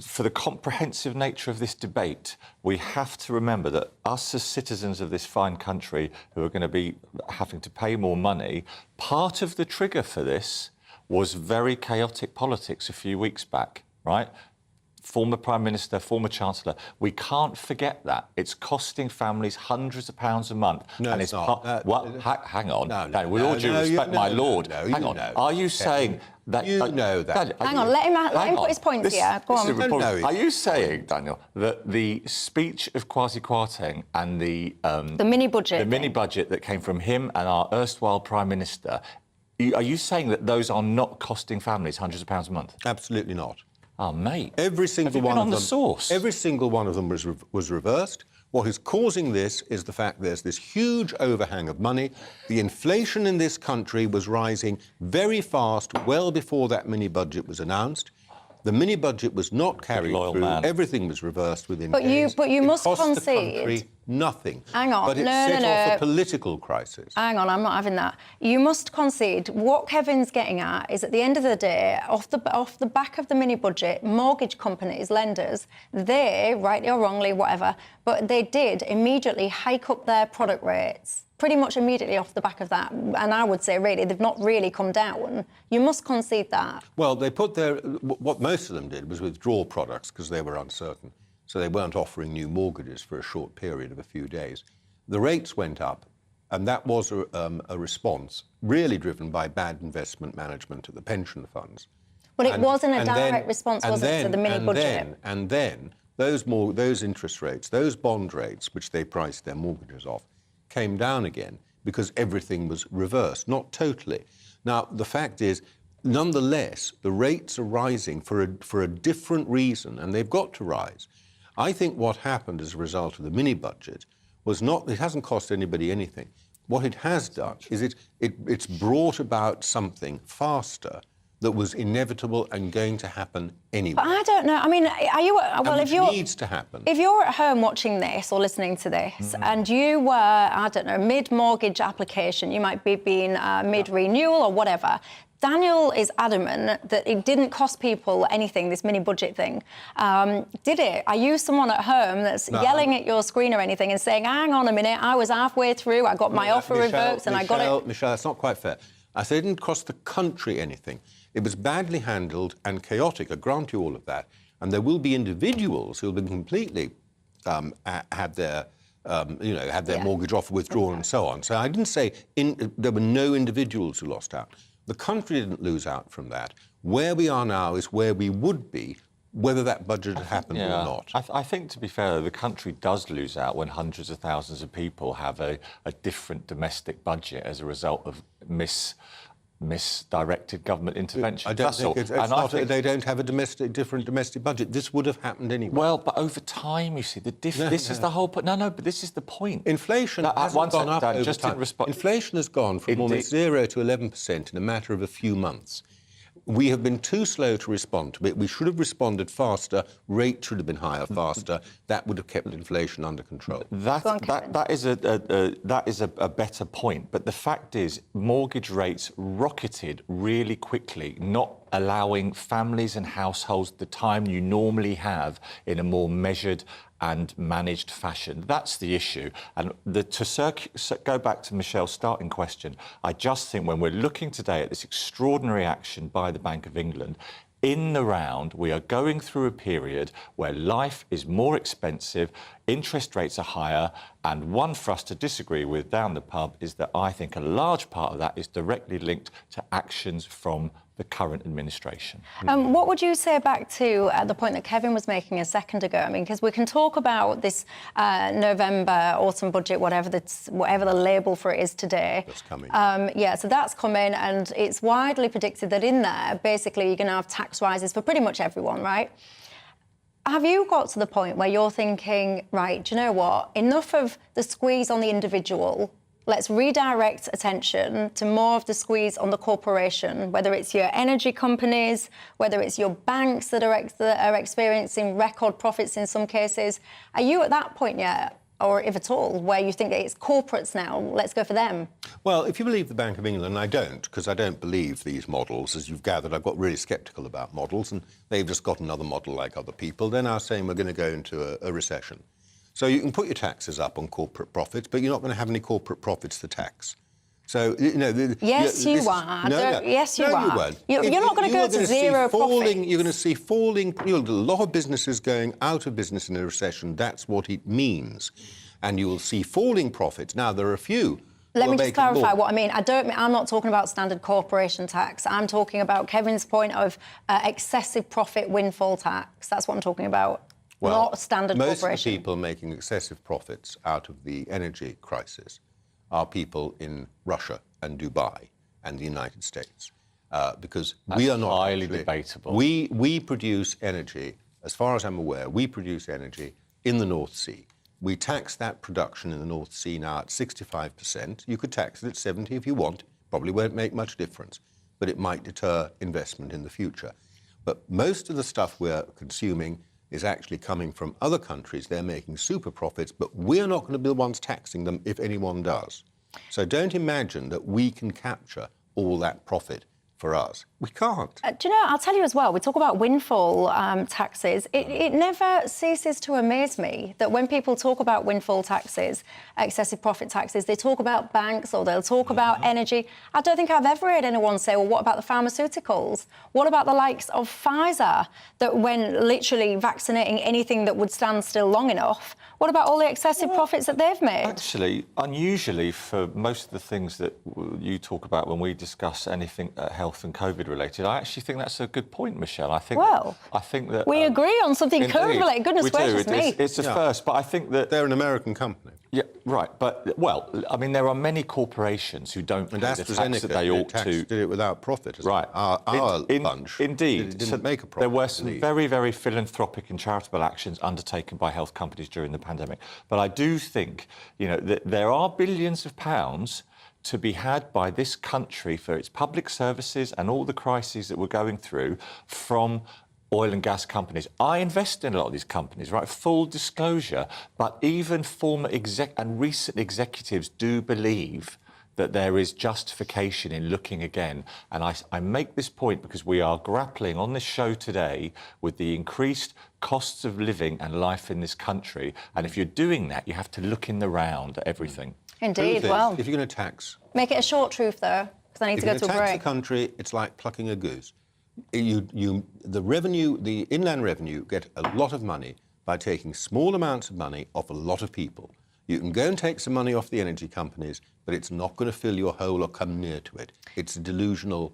for the comprehensive nature of this debate, we have to remember that us as citizens of this fine country who are going to be having to pay more money, part of the trigger for this was very chaotic politics a few weeks back, right? Former Prime Minister, former Chancellor. We can't forget that. It's costing families hundreds of pounds a month. No, and it's not. Hang on. With all due respect, my lord. Hang on. Are you saying that... You know that. Hang on, let him put his points here. Go on. Are you saying, Daniel, that the speech of Kwasi Kwarteng and the mini-budget... The mini-budget that came from him and our erstwhile Prime Minister, are you saying that those are not costing families hundreds of pounds a month? Absolutely not. Oh, mate. Every single one of them. Source? Every single one of them was reversed. What is causing this is the fact there's this huge overhang of money. The inflation in this country was rising very fast, well before that mini-budget was announced. The mini-budget was not carried through. Man. Everything was reversed within but days. You must cost concede... the country nothing. Hang on. But it set off a political crisis. Hang on, I'm not having that. You must concede. What Kevin's getting at is, at the end of the day, off the back of the mini-budget, mortgage companies, lenders, they, rightly or wrongly, whatever, but they did immediately hike up their product rates. Pretty much immediately off the back of that. And I would say, really, they've not really come down. You must concede that. Well, they put what most of them did was withdraw products because they were uncertain. So they weren't offering new mortgages for a short period of a few days. The rates went up, and that was a response really driven by bad investment management at the pension funds. But it wasn't a direct response, was it, to the mini-budget? And then those interest rates, those bond rates, which they priced their mortgages off, came down again because everything was reversed, not totally. Now, the fact is, nonetheless, the rates are rising for a different reason, and they've got to rise. I think what happened as a result of the mini-budget was not... It hasn't cost anybody anything. What it has done is it's brought about something faster that was inevitable and going to happen anyway. But I don't know. I mean, are you... Well, if you're... needs to happen. If you're at home watching this or listening to this and you were, I don't know, mid-mortgage application, you might be being mid-renewal or whatever, Daniel is adamant that it didn't cost people anything, this mini-budget thing. Did it? Are you someone at home that's yelling at your screen or anything and saying, hang on a minute, I was halfway through, I got my offer revoked and I got it... Michelle, that's not quite fair. I said it didn't cost the country anything. It was badly handled and chaotic, I grant you all of that. And there will be individuals who will be completely had their mortgage offer withdrawn and so on. So I didn't say there were no individuals who lost out. The country didn't lose out from that. Where we are now is where we would be whether that budget had happened or not. I think, to be fair, the country does lose out when hundreds of thousands of people have a different domestic budget as a result of misdirected government intervention. I don't think they don't have a different domestic budget. This would have happened anyway. Well, but over time, you see, this is the whole point. No, but this is the point. Inflation hasn't gone up over time. Inflation has gone from almost 0 to 11% in a matter of a few months. We have been too slow to respond to it. We should have responded faster. Rate should have been higher faster. That would have kept inflation under control. That is a better point. But the fact is, mortgage rates rocketed really quickly, not allowing families and households the time you normally have in a more measured and managed fashion. That's the issue. And to go back to Michelle's starting question, I just think when we're looking today at this extraordinary action by the Bank of England, in the round, we are going through a period where life is more expensive, interest rates are higher, and one for us to disagree with down the pub is that I think a large part of that is directly linked to actions from the current administration. What would you say back to the point that Kevin was making a second ago? I mean, because we can talk about this November autumn budget, whatever the label for it is today. That's coming. So that's coming, and it's widely predicted that in there, basically, you're going to have tax rises for pretty much everyone, right? Have you got to the point where you're thinking, right, do you know what? Enough of the squeeze on the individual. Let's redirect attention to more of the squeeze on the corporation, whether it's your energy companies, whether it's your banks that are experiencing record profits in some cases. Are you at that point yet, or if at all, where you think it's corporates now, let's go for them? Well, if you believe the Bank of England, I don't, because I don't believe these models. As you've gathered, I've got really sceptical about models, and they've just got another model like other people. They're now saying we're going to go into a recession. So you can put your taxes up on corporate profits, but you're not going to have any corporate profits to tax. So, you know... Yes, you are. Yes, you are. You won't. You're not going to go to zero profits. You're going to see falling... a lot of businesses going out of business in a recession. That's what it means. And you will see falling profits. Now, there are a few... Let me just clarify what I mean. I'm not talking about standard corporation tax. I'm talking about Kevin's point of excessive profit windfall tax. That's what I'm talking about. Well, not standard most corporation. Most of the people making excessive profits out of the energy crisis are people in Russia and Dubai and the United States. Because we are not... highly debatable. We produce energy, as far as I'm aware, we produce energy in the North Sea. We tax that production in the North Sea now at 65%. You could tax it at 70% if you want. Probably won't make much difference, but it might deter investment in the future. But most of the stuff we're consuming is actually coming from other countries. They're making super profits, but we're not going to be the ones taxing them if anyone does. So don't imagine that we can capture all that profit for us. We can't. Do you know, I'll tell you as well, we talk about windfall taxes. It never ceases to amaze me that when people talk about windfall taxes, excessive profit taxes, they talk about banks or they'll talk about energy. I don't think I've ever heard anyone say, well, what about the pharmaceuticals? What about the likes of Pfizer, that when literally vaccinating anything that would stand still long enough, what about all the excessive profits that they've made? Actually, unusually for most of the things that you talk about when we discuss anything health and COVID related, I actually think that's a good point, Michelle. I think that we agree on something COVID related. Goodness gracious me! It's a first, but I think that they're an American company. Yeah, right. But I mean, there are many corporations who don't pay the tax that they ought to. Did it without profit, right? Our bunch, indeed, didn't make a profit. There were some very, very philanthropic and charitable actions undertaken by health companies during the pandemic. But I do think, that there are billions of pounds to be had by this country for its public services and all the crises that we're going through from oil and gas companies. I invest in a lot of these companies, right? Full disclosure. But even former and recent executives do believe that there is justification in looking again. And I make this point because we are grappling on this show today with the increased costs of living and life in this country. And if you're doing that, you have to look in the round at everything. Indeed, well... If you're going to tax... Make it a short truth, though, because I need to go to a break. If you're going to tax the country, it's like plucking a goose. The inland revenue get a lot of money by taking small amounts of money off a lot of people. You can go and take some money off the energy companies, but it's not going to fill your hole or come near to it. It's a delusional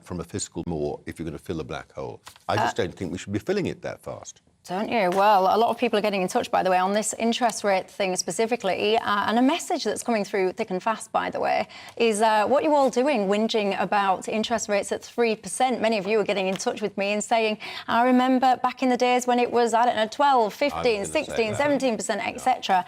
from a fiscal more if you're going to fill a black hole. I just don't think we should be filling it that fast. Don't you? Well, a lot of people are getting in touch, by the way, on this interest rate thing specifically. And a message that's coming through thick and fast, by the way, is what you all doing, whinging about interest rates at 3%. Many of you are getting in touch with me and saying, I remember back in the days when it was, 12, 15, 16, 17%, etc.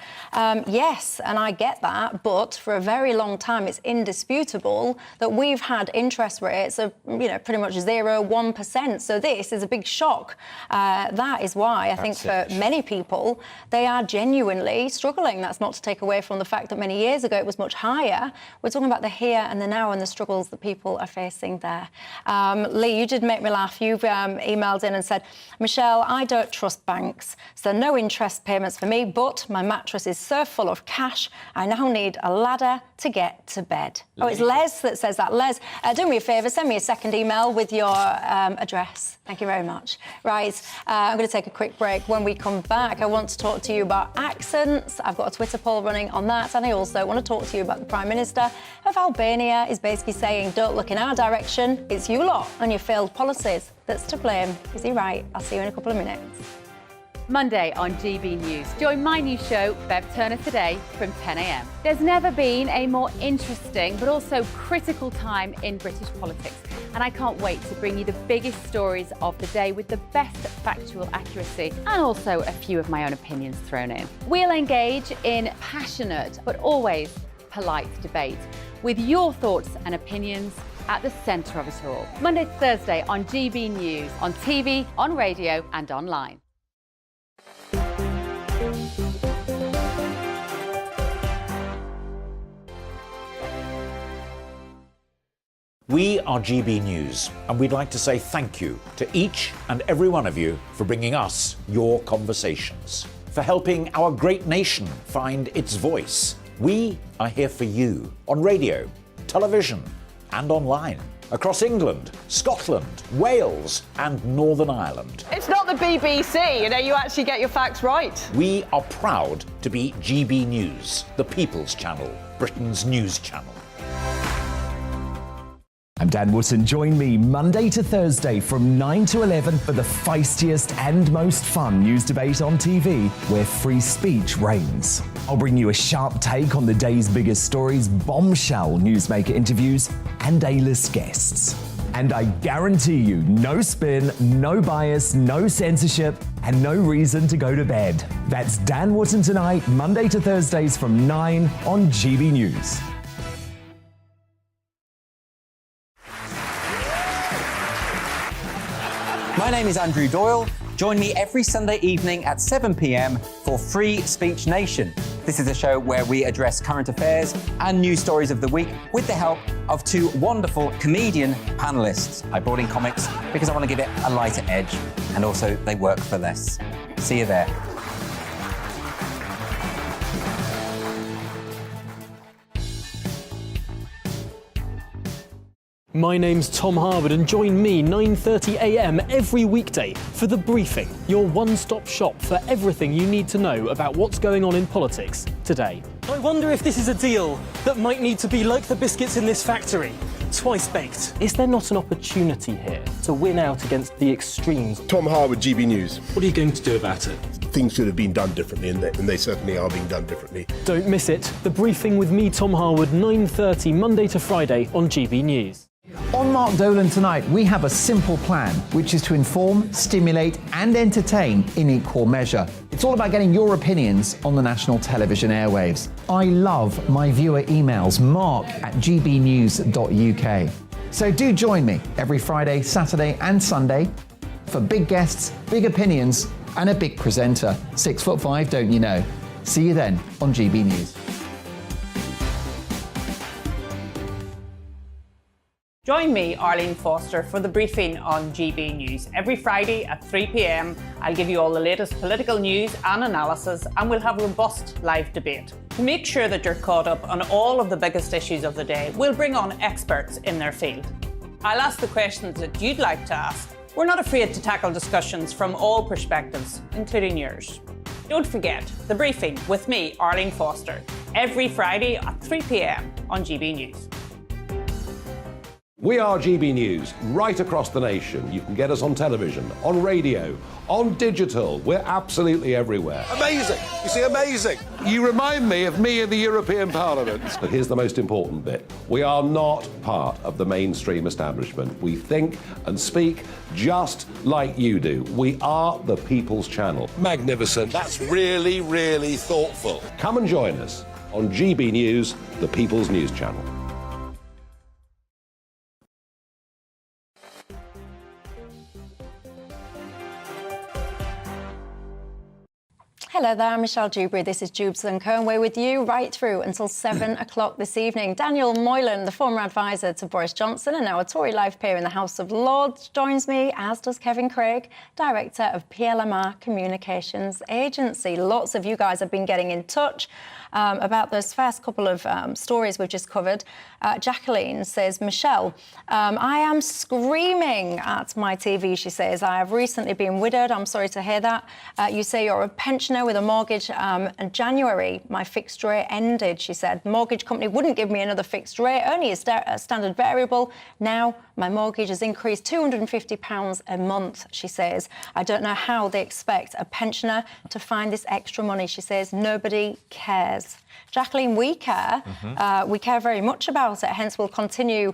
Yes, and I get that. But for a very long time, it's indisputable that we've had interest rates of, pretty much 0, 1%. So this is a big shock. That is why I think for many people, they are genuinely struggling. That's not to take away from the fact that many years ago it was much higher. We're talking about the here and the now and the struggles that people are facing there. Lee, you did make me laugh. You've emailed in and said, Michelle, I don't trust banks, so no interest payments for me, but my mattress is so full of cash, I now need a ladder to get to bed. Oh, it's Les that says that. Les, do me a favour, send me a second email with your address. Thank you very much. Right, I'm going to take a quick break. When we come back, I want to talk to you about accents. I've got a Twitter poll running on that, and I also want to talk to you about the Prime Minister of Albania is basically saying, don't look in our direction, it's you lot and your failed policies that's to blame. Is he right? I'll see you in a couple of minutes. Monday on GB News. Join my new show, Bev Turner Today, from 10 a.m. There's never been a more interesting but also critical time in British politics, and I can't wait to bring you the biggest stories of the day with the best factual accuracy and also a few of my own opinions thrown in. We'll engage in passionate but always polite debate with your thoughts and opinions at the centre of it all. Monday to Thursday on GB News, on TV, on radio and online. We are GB News, and we'd like to say thank you to each and every one of you for bringing us your conversations, for helping our great nation find its voice. We are here for you on radio, television, and online, across England, Scotland, Wales, and Northern Ireland. It's not the BBC, you actually get your facts right. We are proud to be GB News, the People's Channel, Britain's news channel. I'm Dan Wootton. Join me Monday to Thursday from 9 to 11 for the feistiest and most fun news debate on TV, where free speech reigns. I'll bring you a sharp take on the day's biggest stories, bombshell newsmaker interviews, and A-list guests. And I guarantee you, no spin, no bias, no censorship, and no reason to go to bed. That's Dan Wootton Tonight, Monday to Thursdays from 9 on GB News. My name is Andrew Doyle. Join me every Sunday evening at 7 p.m. for Free Speech Nation. This is a show where we address current affairs and news stories of the week with the help of two wonderful comedian panellists. I brought in comics because I want to give it a lighter edge, and also they work for less. See you there. My name's Tom Harwood, and join me 9:30 a.m. every weekday for The Briefing, your one-stop shop for everything you need to know about what's going on in politics today. I wonder if this is a deal that might need to be like the biscuits in this factory, twice baked. Is there not an opportunity here to win out against the extremes? Tom Harwood, GB News. What are you going to do about it? Things should have been done differently, and they certainly are being done differently. Don't miss it. The Briefing with me, Tom Harwood, 9:30 Monday to Friday on GB News. On Mark Dolan tonight, we have a simple plan, which is to inform, stimulate and entertain in equal measure. It's all about getting your opinions on the national television airwaves. I love my viewer emails, mark@gbnews.uk. So do join me every Friday, Saturday and Sunday for big guests, big opinions and a big presenter. 6'5", don't you know? See you then on GB News. Join me, Arlene Foster, for The Briefing on GB News. Every Friday at 3 p.m, I'll give you all the latest political news and analysis, and we'll have robust live debate. To make sure that you're caught up on all of the biggest issues of the day, we'll bring on experts in their field. I'll ask the questions that you'd like to ask. We're not afraid to tackle discussions from all perspectives, including yours. Don't forget, The Briefing with me, Arlene Foster, every Friday at 3 p.m. on GB News. We are GB News, right across the nation. You can get us on television, on radio, on digital. We're absolutely everywhere. Amazing! You see, amazing! You remind me of me in the European Parliament. But here's the most important bit. We are not part of the mainstream establishment. We think and speak just like you do. We are the People's Channel. Magnificent. That's really, really thoughtful. Come and join us on GB News, the People's News Channel. Hello there, I'm Michelle Dewberry. This is Jubes & Co. and we're with you right through until 7 o'clock this evening. Daniel Moylan, the former advisor to Boris Johnson and now a Tory life peer in the House of Lords, joins me, as does Kevin Craig, Director of PLMR Communications Agency. Lots of you guys have been getting in touch about those first couple of stories we've just covered. Jacqueline says, Michelle, I am screaming at my TV, she says. I have recently been widowed. I'm sorry to hear that. You say you're a pensioner with a mortgage. In January, my fixed rate ended, she said. The mortgage company wouldn't give me another fixed rate, only a standard variable. Now my mortgage has increased £250 a month, she says. I don't know how they expect a pensioner to find this extra money, she says. Nobody cares. Jacqueline, we care. We care very much about it, hence we'll continue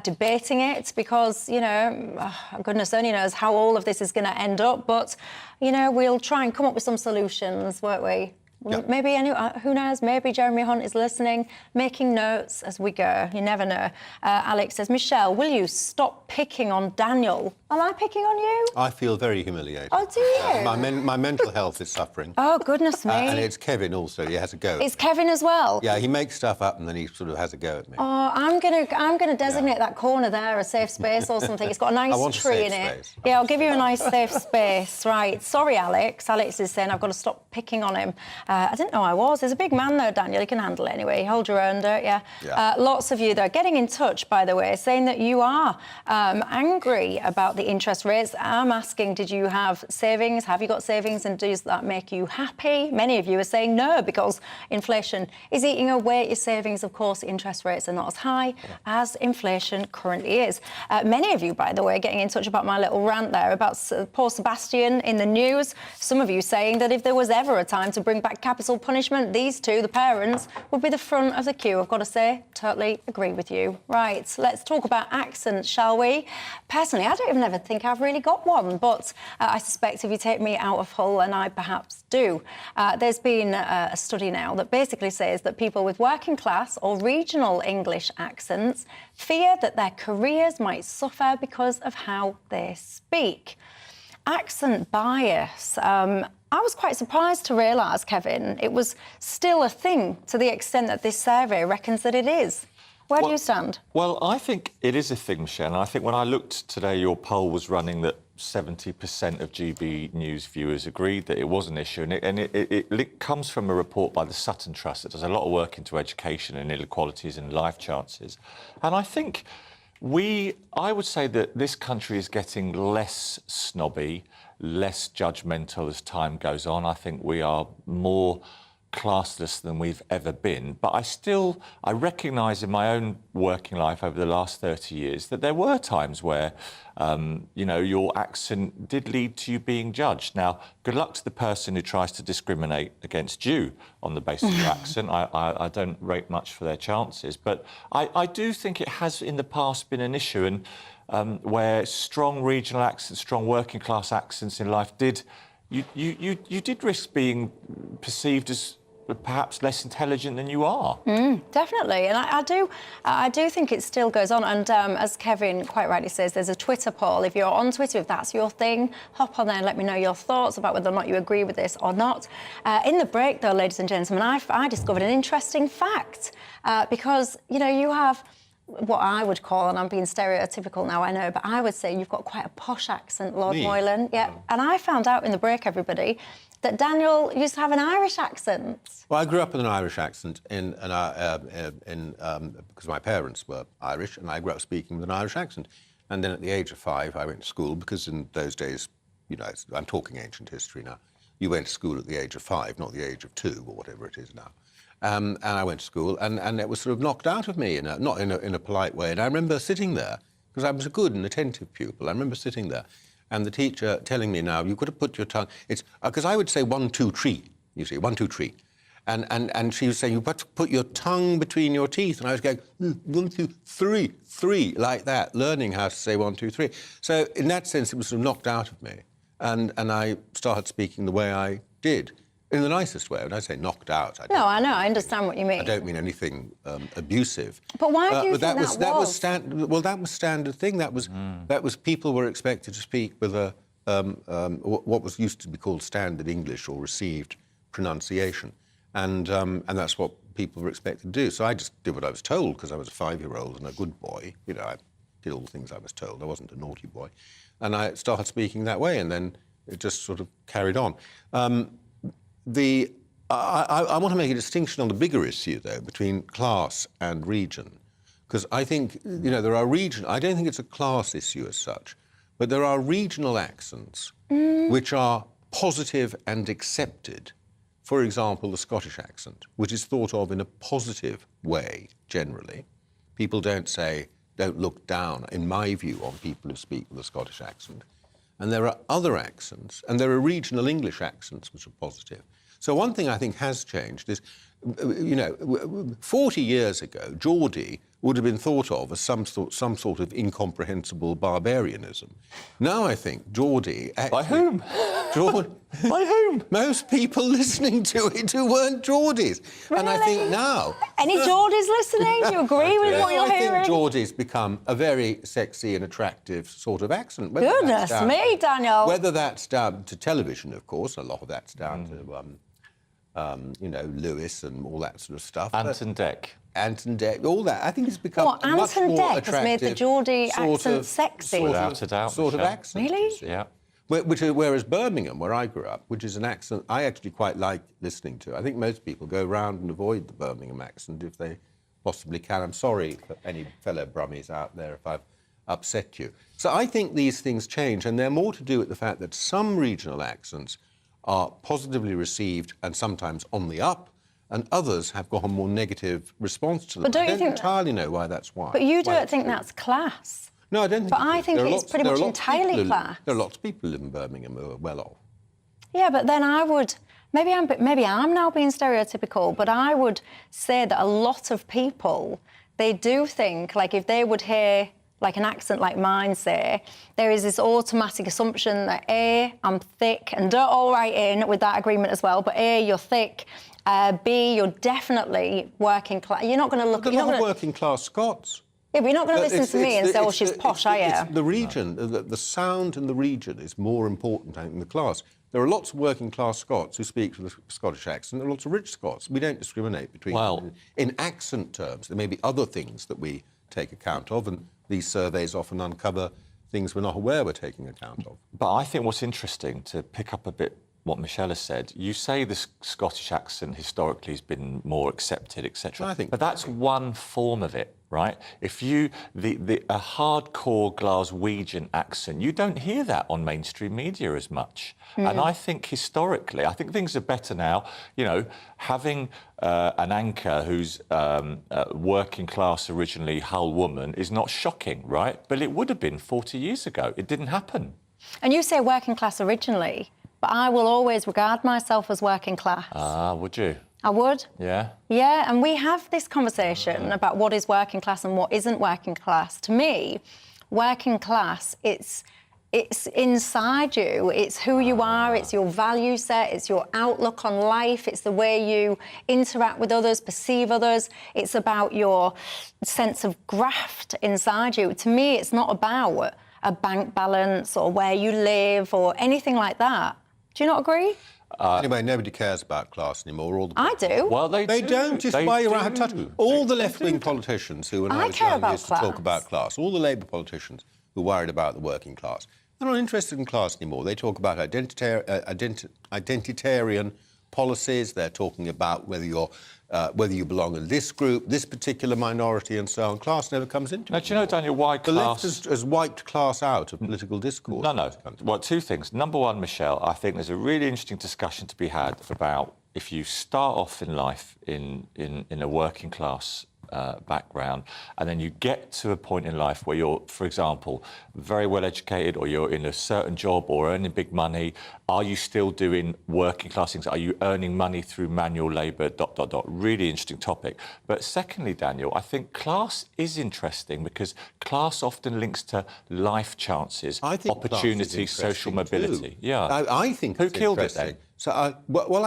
debating it because, you know, goodness only knows how all of this is going to end up, but, you know, we'll try and come up with some solutions, won't we? Yeah. Maybe, who knows, maybe Jeremy Hunt is listening, making notes as we go. You never know. Alex says, Michelle, will you stop picking on Daniel? Am I picking on you? I feel very humiliated. Oh, do you? My mental health is suffering. Oh, goodness me. And it's Kevin also, he has a go at It's Kevin as well? Yeah, he makes stuff up and then he sort of has a go at me. Oh, I'm gonna designate that corner there a safe space or something. It's got a nice tree in it. Space. Yeah, I'll give you a nice safe space. Right. Sorry, Alex. Alex is saying I've got to stop picking on him. I didn't know I was. There's a big man though, Daniel. You can handle it anyway. Hold your own, don't you? Yeah. Lots of you though getting in touch, by the way, saying that you are angry about the interest rates. I'm asking, did you have savings? Have you got savings? And does that make you happy? Many of you are saying no, because inflation is eating away at your savings. Of course, interest rates are not as high as inflation currently is. Many of you, by the way, getting in touch about my little rant there about poor Sebastian in the news. Some of you saying that if there was ever a time to bring back capital punishment, these two, the parents, would be the front of the queue. I've got to say, totally agree with you. Right, let's talk about accents, shall we? Personally, I don't even ever think I've really got one, but I suspect if you take me out of Hull, and I perhaps do, there's been a study now that basically says that people with working class or regional English accents fear that their careers might suffer because of how they speak. Accent bias. I was quite surprised to realise, Kevin, it was still a thing to the extent that this survey reckons that it is. Where do you stand? Well, I think it is a thing, Michelle. I think when I looked today, your poll was running that 70% of GB News viewers agreed that it was an issue. And it comes from a report by the Sutton Trust that does a lot of work into education and inequalities and life chances. And I think I would say that this country is getting less snobby, less judgmental as time goes on. I think we are more classless than we've ever been. But I recognise in my own working life over the last 30 years that there were times where, you know, your accent did lead to you being judged. Now, good luck to the person who tries to discriminate against you on the basis of your accent. I don't rate much for their chances. But I do think it has in the past been an issue, and where strong regional accents, strong working class accents in life you did risk being perceived as perhaps less intelligent than you are. Definitely, and I do think it still goes on. And as Kevin quite rightly says, there's a Twitter poll. If you're on Twitter, if that's your thing, hop on there and let me know your thoughts about whether or not you agree with this or not. In the break, though, ladies and gentlemen, I discovered an interesting fact because, you know, you have what I would call, and I'm being stereotypical now, I know, but I would say you've got quite a posh accent, Lord Moylan. Yeah, and I found out in the break, everybody, that Daniel used to have an Irish accent. Well, I grew up with an Irish accent because my parents were Irish, and I grew up speaking with an Irish accent. And then at the age of 5, I went to school, because in those days, you know, I'm talking ancient history now, you went to school at the age of 5, not the age of 2 or whatever it is now. And I went to school, and it was sort of knocked out of me, not in a polite way. And I remember sitting there, because I was a good and attentive pupil. I remember sitting there, and the teacher telling me, now, you've got to put your tongue... It's because I would say 1, 2, 3, you see, 1, 2, 3. And she was saying, you've got to put your tongue between your teeth. And I was going, 1, 2, 3, 3, like that, learning how to say 1, 2, 3. So in that sense, it was sort of knocked out of me. And I started speaking the way I did. In the nicest way. When I say knocked out, No, I know. I understand what you mean. I don't mean anything abusive. But why do you think that was? That was standard thing. That was people were expected to speak with a what was used to be called standard English or received pronunciation, and that's what people were expected to do. So I just did what I was told because I was a 5-year-old and a good boy. You know, I did all the things I was told. I wasn't a naughty boy, and I started speaking that way, and then it just sort of carried on. I want to make a distinction on the bigger issue, though, between class and region, because I think, you know, there are I don't think it's a class issue as such, but there are regional accents which are positive and accepted. For example, the Scottish accent, which is thought of in a positive way, generally. People don't look down, in my view, on people who speak with a Scottish accent. And there are other accents, and there are regional English accents which are positive. So one thing I think has changed is, you know, 40 years ago, Geordie would have been thought of as some sort of incomprehensible barbarianism. Now I think Geordie... By whom? By whom? Most people listening to it who weren't Geordies. Really? And I think now... Any Geordies listening? Do you agree with what you're hearing? I think Geordie's become a very sexy and attractive sort of accent. Goodness me, Daniel. Whether that's down to television, of course, a lot of that's down to, you know, Lewis and all that sort of stuff. Anton Deck. Anton Deck, all that. I think it's become What, much Anton more Deck attractive. has made the Geordie accent sexy? Without a doubt, Sort of Michelle. accent. Really? you see. Yeah. Whereas Birmingham, where I grew up, which is an accent I actually quite like listening to. I think most people go around and avoid the Birmingham accent if they possibly can. I'm sorry for any fellow Brummies out there if I've upset you. So I think these things change, and they're more to do with the fact that some regional accents are positively received and sometimes on the up, and others have got a more negative response to them. But don't you I don't think entirely know why that's why. But you don't think that's class? No, I don't think But I think it's pretty much entirely class. There are lots of people who live in Birmingham who are well off. Yeah, but then I would... Maybe I'm now being stereotypical, but I would say that a lot of people, they do think, like, if they would hear, like, an accent like mine, say, there is this automatic assumption that, A, I'm thick, and don't all write in with that agreement as well, but A, you're thick, B, you're definitely working class. You're not going to look... There are a lot of working class Scots. Yeah, but you're not going to listen to me and say, oh, she's posh, are you? The region, the sound in the region is more important, I think, than the class. There are lots of working-class Scots who speak with a Scottish accent. There are lots of rich Scots. We don't discriminate between them. In accent terms, there may be other things that we take account of, and these surveys often uncover things we're not aware we're taking account of. But I think what's interesting, to pick up a bit what Michelle has said, you say the Scottish accent historically has been more accepted, etc. But that's one form of it, right? If a hardcore Glaswegian accent, you don't hear that on mainstream media as much. And I think historically, I think things are better now. You know, having an anchor who's working class originally, Hull woman, is not shocking, right? But it would have been 40 years ago. It didn't happen. And you say working class originally, but I will always regard myself as working class. Ah, would you? I would. Yeah? Yeah, and we have this conversation about what is working class and what isn't working class. To me, working class, it's inside you. It's who you are, it's your value set, it's your outlook on life, it's the way you interact with others, perceive others. It's about your sense of graft inside you. To me, it's not about a bank balance or where you live or anything like that. Do you not agree? Anyway, nobody cares about class anymore. I do. Well, they don't. It's why you're out of touch. All the left-wing politicians who, when I was young, used to talk about class, all the Labour politicians who worried about the working class, they're not interested in class anymore. They talk about identitarian policies. They're talking about whether you belong in this group, this particular minority, and so on. Class never comes into it. Now, do you know, Daniel, why the left has wiped class out of political discourse? No. Well, two things. Number one, Michelle, I think there's a really interesting discussion to be had about if you start off in life in a working class background, and then you get to a point in life where you're, for example, very well educated, or you're in a certain job or earning big money, are you still doing working class things? Are you earning money through manual labour, ... Really interesting topic. But secondly, Daniel, I think class is interesting because class often links to life chances, opportunity, social mobility. Too. Yeah. I think Who it's killed it interesting. then? So, I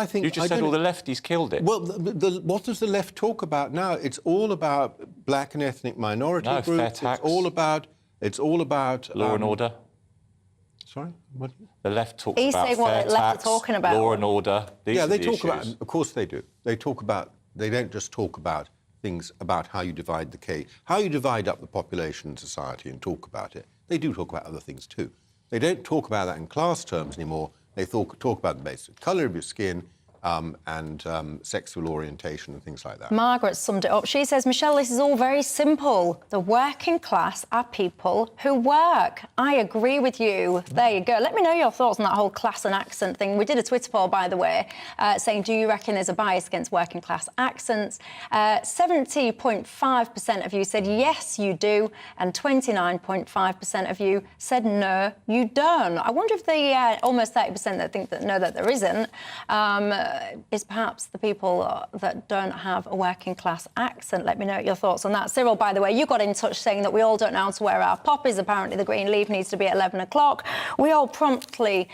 think... You just said all the lefties killed it. Well, what does the left talk about now? It's all about black and ethnic minority groups. Fair tax. It's all about... Law and order. Sorry? What? The left talks He's about saying fair what the left tax, are talking about. law and order. These yeah, are they the talk issues. about... Of course they do. They talk about... They don't just talk about things about how you divide the cake, how you divide up the population in society and talk about it. They do talk about other things too. They don't talk about that in class terms anymore. They talk about the basic colour of your skin and sexual orientation and things like that. Margaret summed it up. She says, Michelle, this is all very simple. The working class are people who work. I agree with you. There you go. Let me know your thoughts on that whole class and accent thing. We did a Twitter poll, by the way, saying, do you reckon there's a bias against working class accents? 70.5% of you said, yes, you do, and 29.5% of you said, no, you don't. I wonder if the almost 30% that think that no, that there isn't, is perhaps the people that don't have a working class accent. Let me know your thoughts on that. Cyril, by the way, you got in touch saying that we all don't know how to wear our poppies. Apparently the green leaf needs to be at 11 o'clock. We all promptly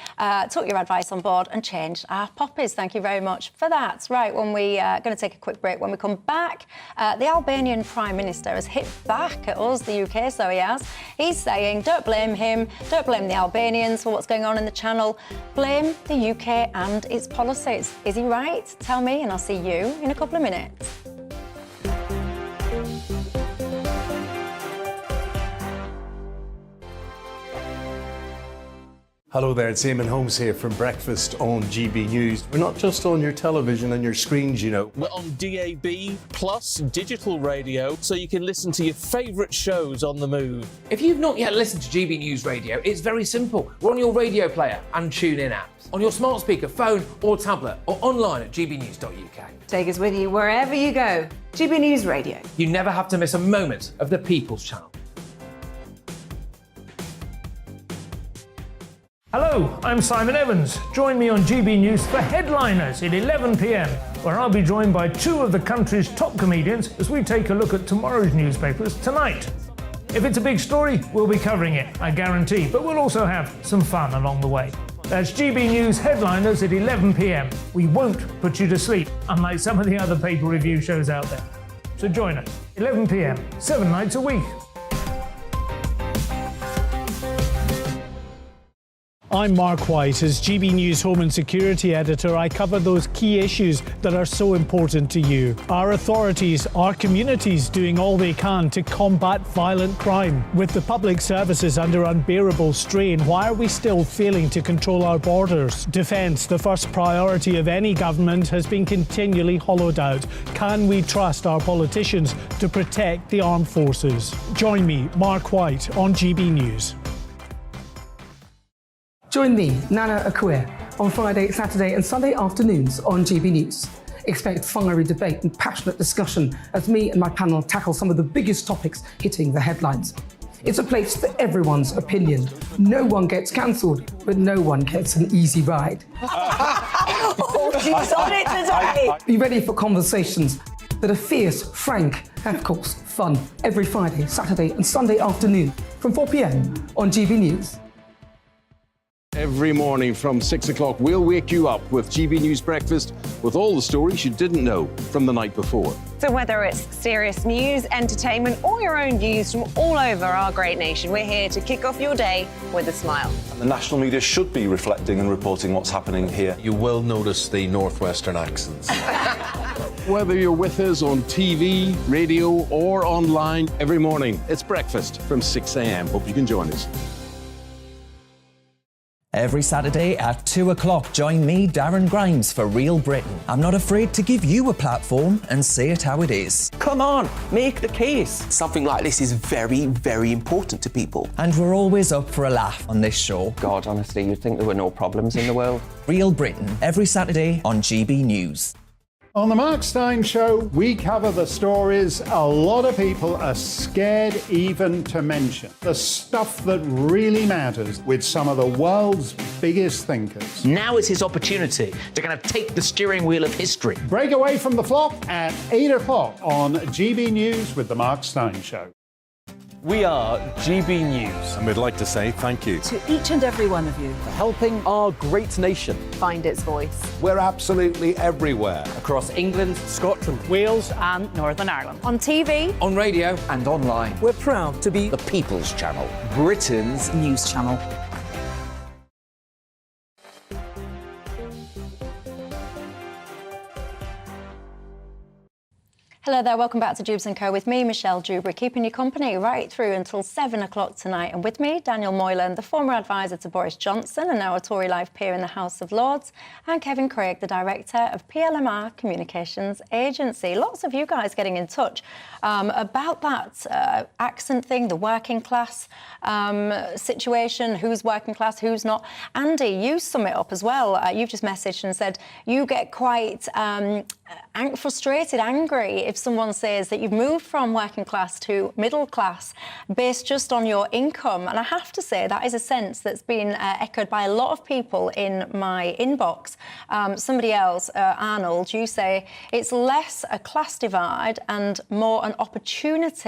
took your advice on board and changed our poppies. Thank you very much for that. Right, when we are going to take a quick break. When we come back, the Albanian Prime Minister has hit back at us, the UK, so he has. He's saying, don't blame him, don't blame the Albanians for what's going on in the Channel, blame the UK and its policies. Is he right? Tell me, and I'll see you in a couple of minutes. Hello there, it's Eamon Holmes here from Breakfast on GB News. We're not just on your television and your screens, you know. We're on DAB plus digital radio, so you can listen to your favourite shows on the move. If you've not yet listened to GB News Radio, it's very simple. We're on your radio player and TuneIn apps, on your smart speaker, phone or tablet, or online at gbnews.uk. Take us with you wherever you go. GB News Radio. You never have to miss a moment of the People's Channel. Hello, I'm Simon Evans. Join me on GB News for Headliners at 11 p.m, where I'll be joined by two of the country's top comedians as we take a look at tomorrow's newspapers tonight. If it's a big story, we'll be covering it, I guarantee, but we'll also have some fun along the way. That's GB News Headliners at 11 p.m. We won't put you to sleep, unlike some of the other paper review shows out there. So join us, 11 p.m, 7 nights a week. I'm Mark White. As GB News Home and Security Editor, I cover those key issues that are so important to you. Our authorities, our communities doing all they can to combat violent crime. With the public services under unbearable strain, why are we still failing to control our borders? Defence, the first priority of any government, has been continually hollowed out. Can we trust our politicians to protect the armed forces? Join me, Mark White, on GB News. Join me, Nana Akua, on Friday, Saturday and Sunday afternoons on GB News. Expect fiery debate and passionate discussion as me and my panel tackle some of the biggest topics hitting the headlines. It's a place for everyone's opinion. No one gets cancelled, but no one gets an easy ride. Oh, she's on it today. Be ready for conversations that are fierce, frank, and of course, fun. Every Friday, Saturday and Sunday afternoon from 4 p.m. on GB News. Every morning from 6 o'clock, we'll wake you up with GB News Breakfast with all the stories you didn't know from the night before. So whether it's serious news, entertainment, or your own views from all over our great nation, we're here to kick off your day with a smile. The national media should be reflecting and reporting what's happening here. You will notice the northwestern accents. Whether you're with us on TV, radio, or online, every morning, it's breakfast from 6 a.m. Hope you can join us. Every Saturday at 2 o'clock, join me, Darren Grimes, for Real Britain. I'm not afraid to give you a platform and say it how it is. Come on, make the case. Something like this is very, very important to people. And we're always up for a laugh on this show. God, honestly, you'd think there were no problems in the world. Real Britain, every Saturday on GB News. On the Mark Steyn Show, we cover the stories a lot of people are scared even to mention. The stuff that really matters with some of the world's biggest thinkers. Now is his opportunity to kind of take the steering wheel of history. Break away from the flock at 8 o'clock on GB News with the Mark Steyn Show. We are GB News. And we'd like to say thank you to each and every one of you for helping our great nation find its voice. We're absolutely everywhere. Across England, Scotland, Wales and Northern Ireland. On TV, on radio, and online. We're proud to be the People's Channel, Britain's news channel. Hello there, welcome back to Jubes & Co with me, Michelle Dewberry, keeping you company right through until 7 o'clock tonight. And with me, Daniel Moylan, the former advisor to Boris Johnson and now a Tory life peer in the House of Lords, and Kevin Craig, the director of PLMR Communications Agency. Lots of you guys getting in touch about that accent thing, the working class situation, who's working class, who's not. Andy, you sum it up as well. You've just messaged and said you get quite frustrated, angry if someone says that you've moved from working class to middle class based just on your income. And I have to say that is a sense that's been echoed by a lot of people in my inbox. Somebody else, Arnold, you say it's less a class divide and more an opportunity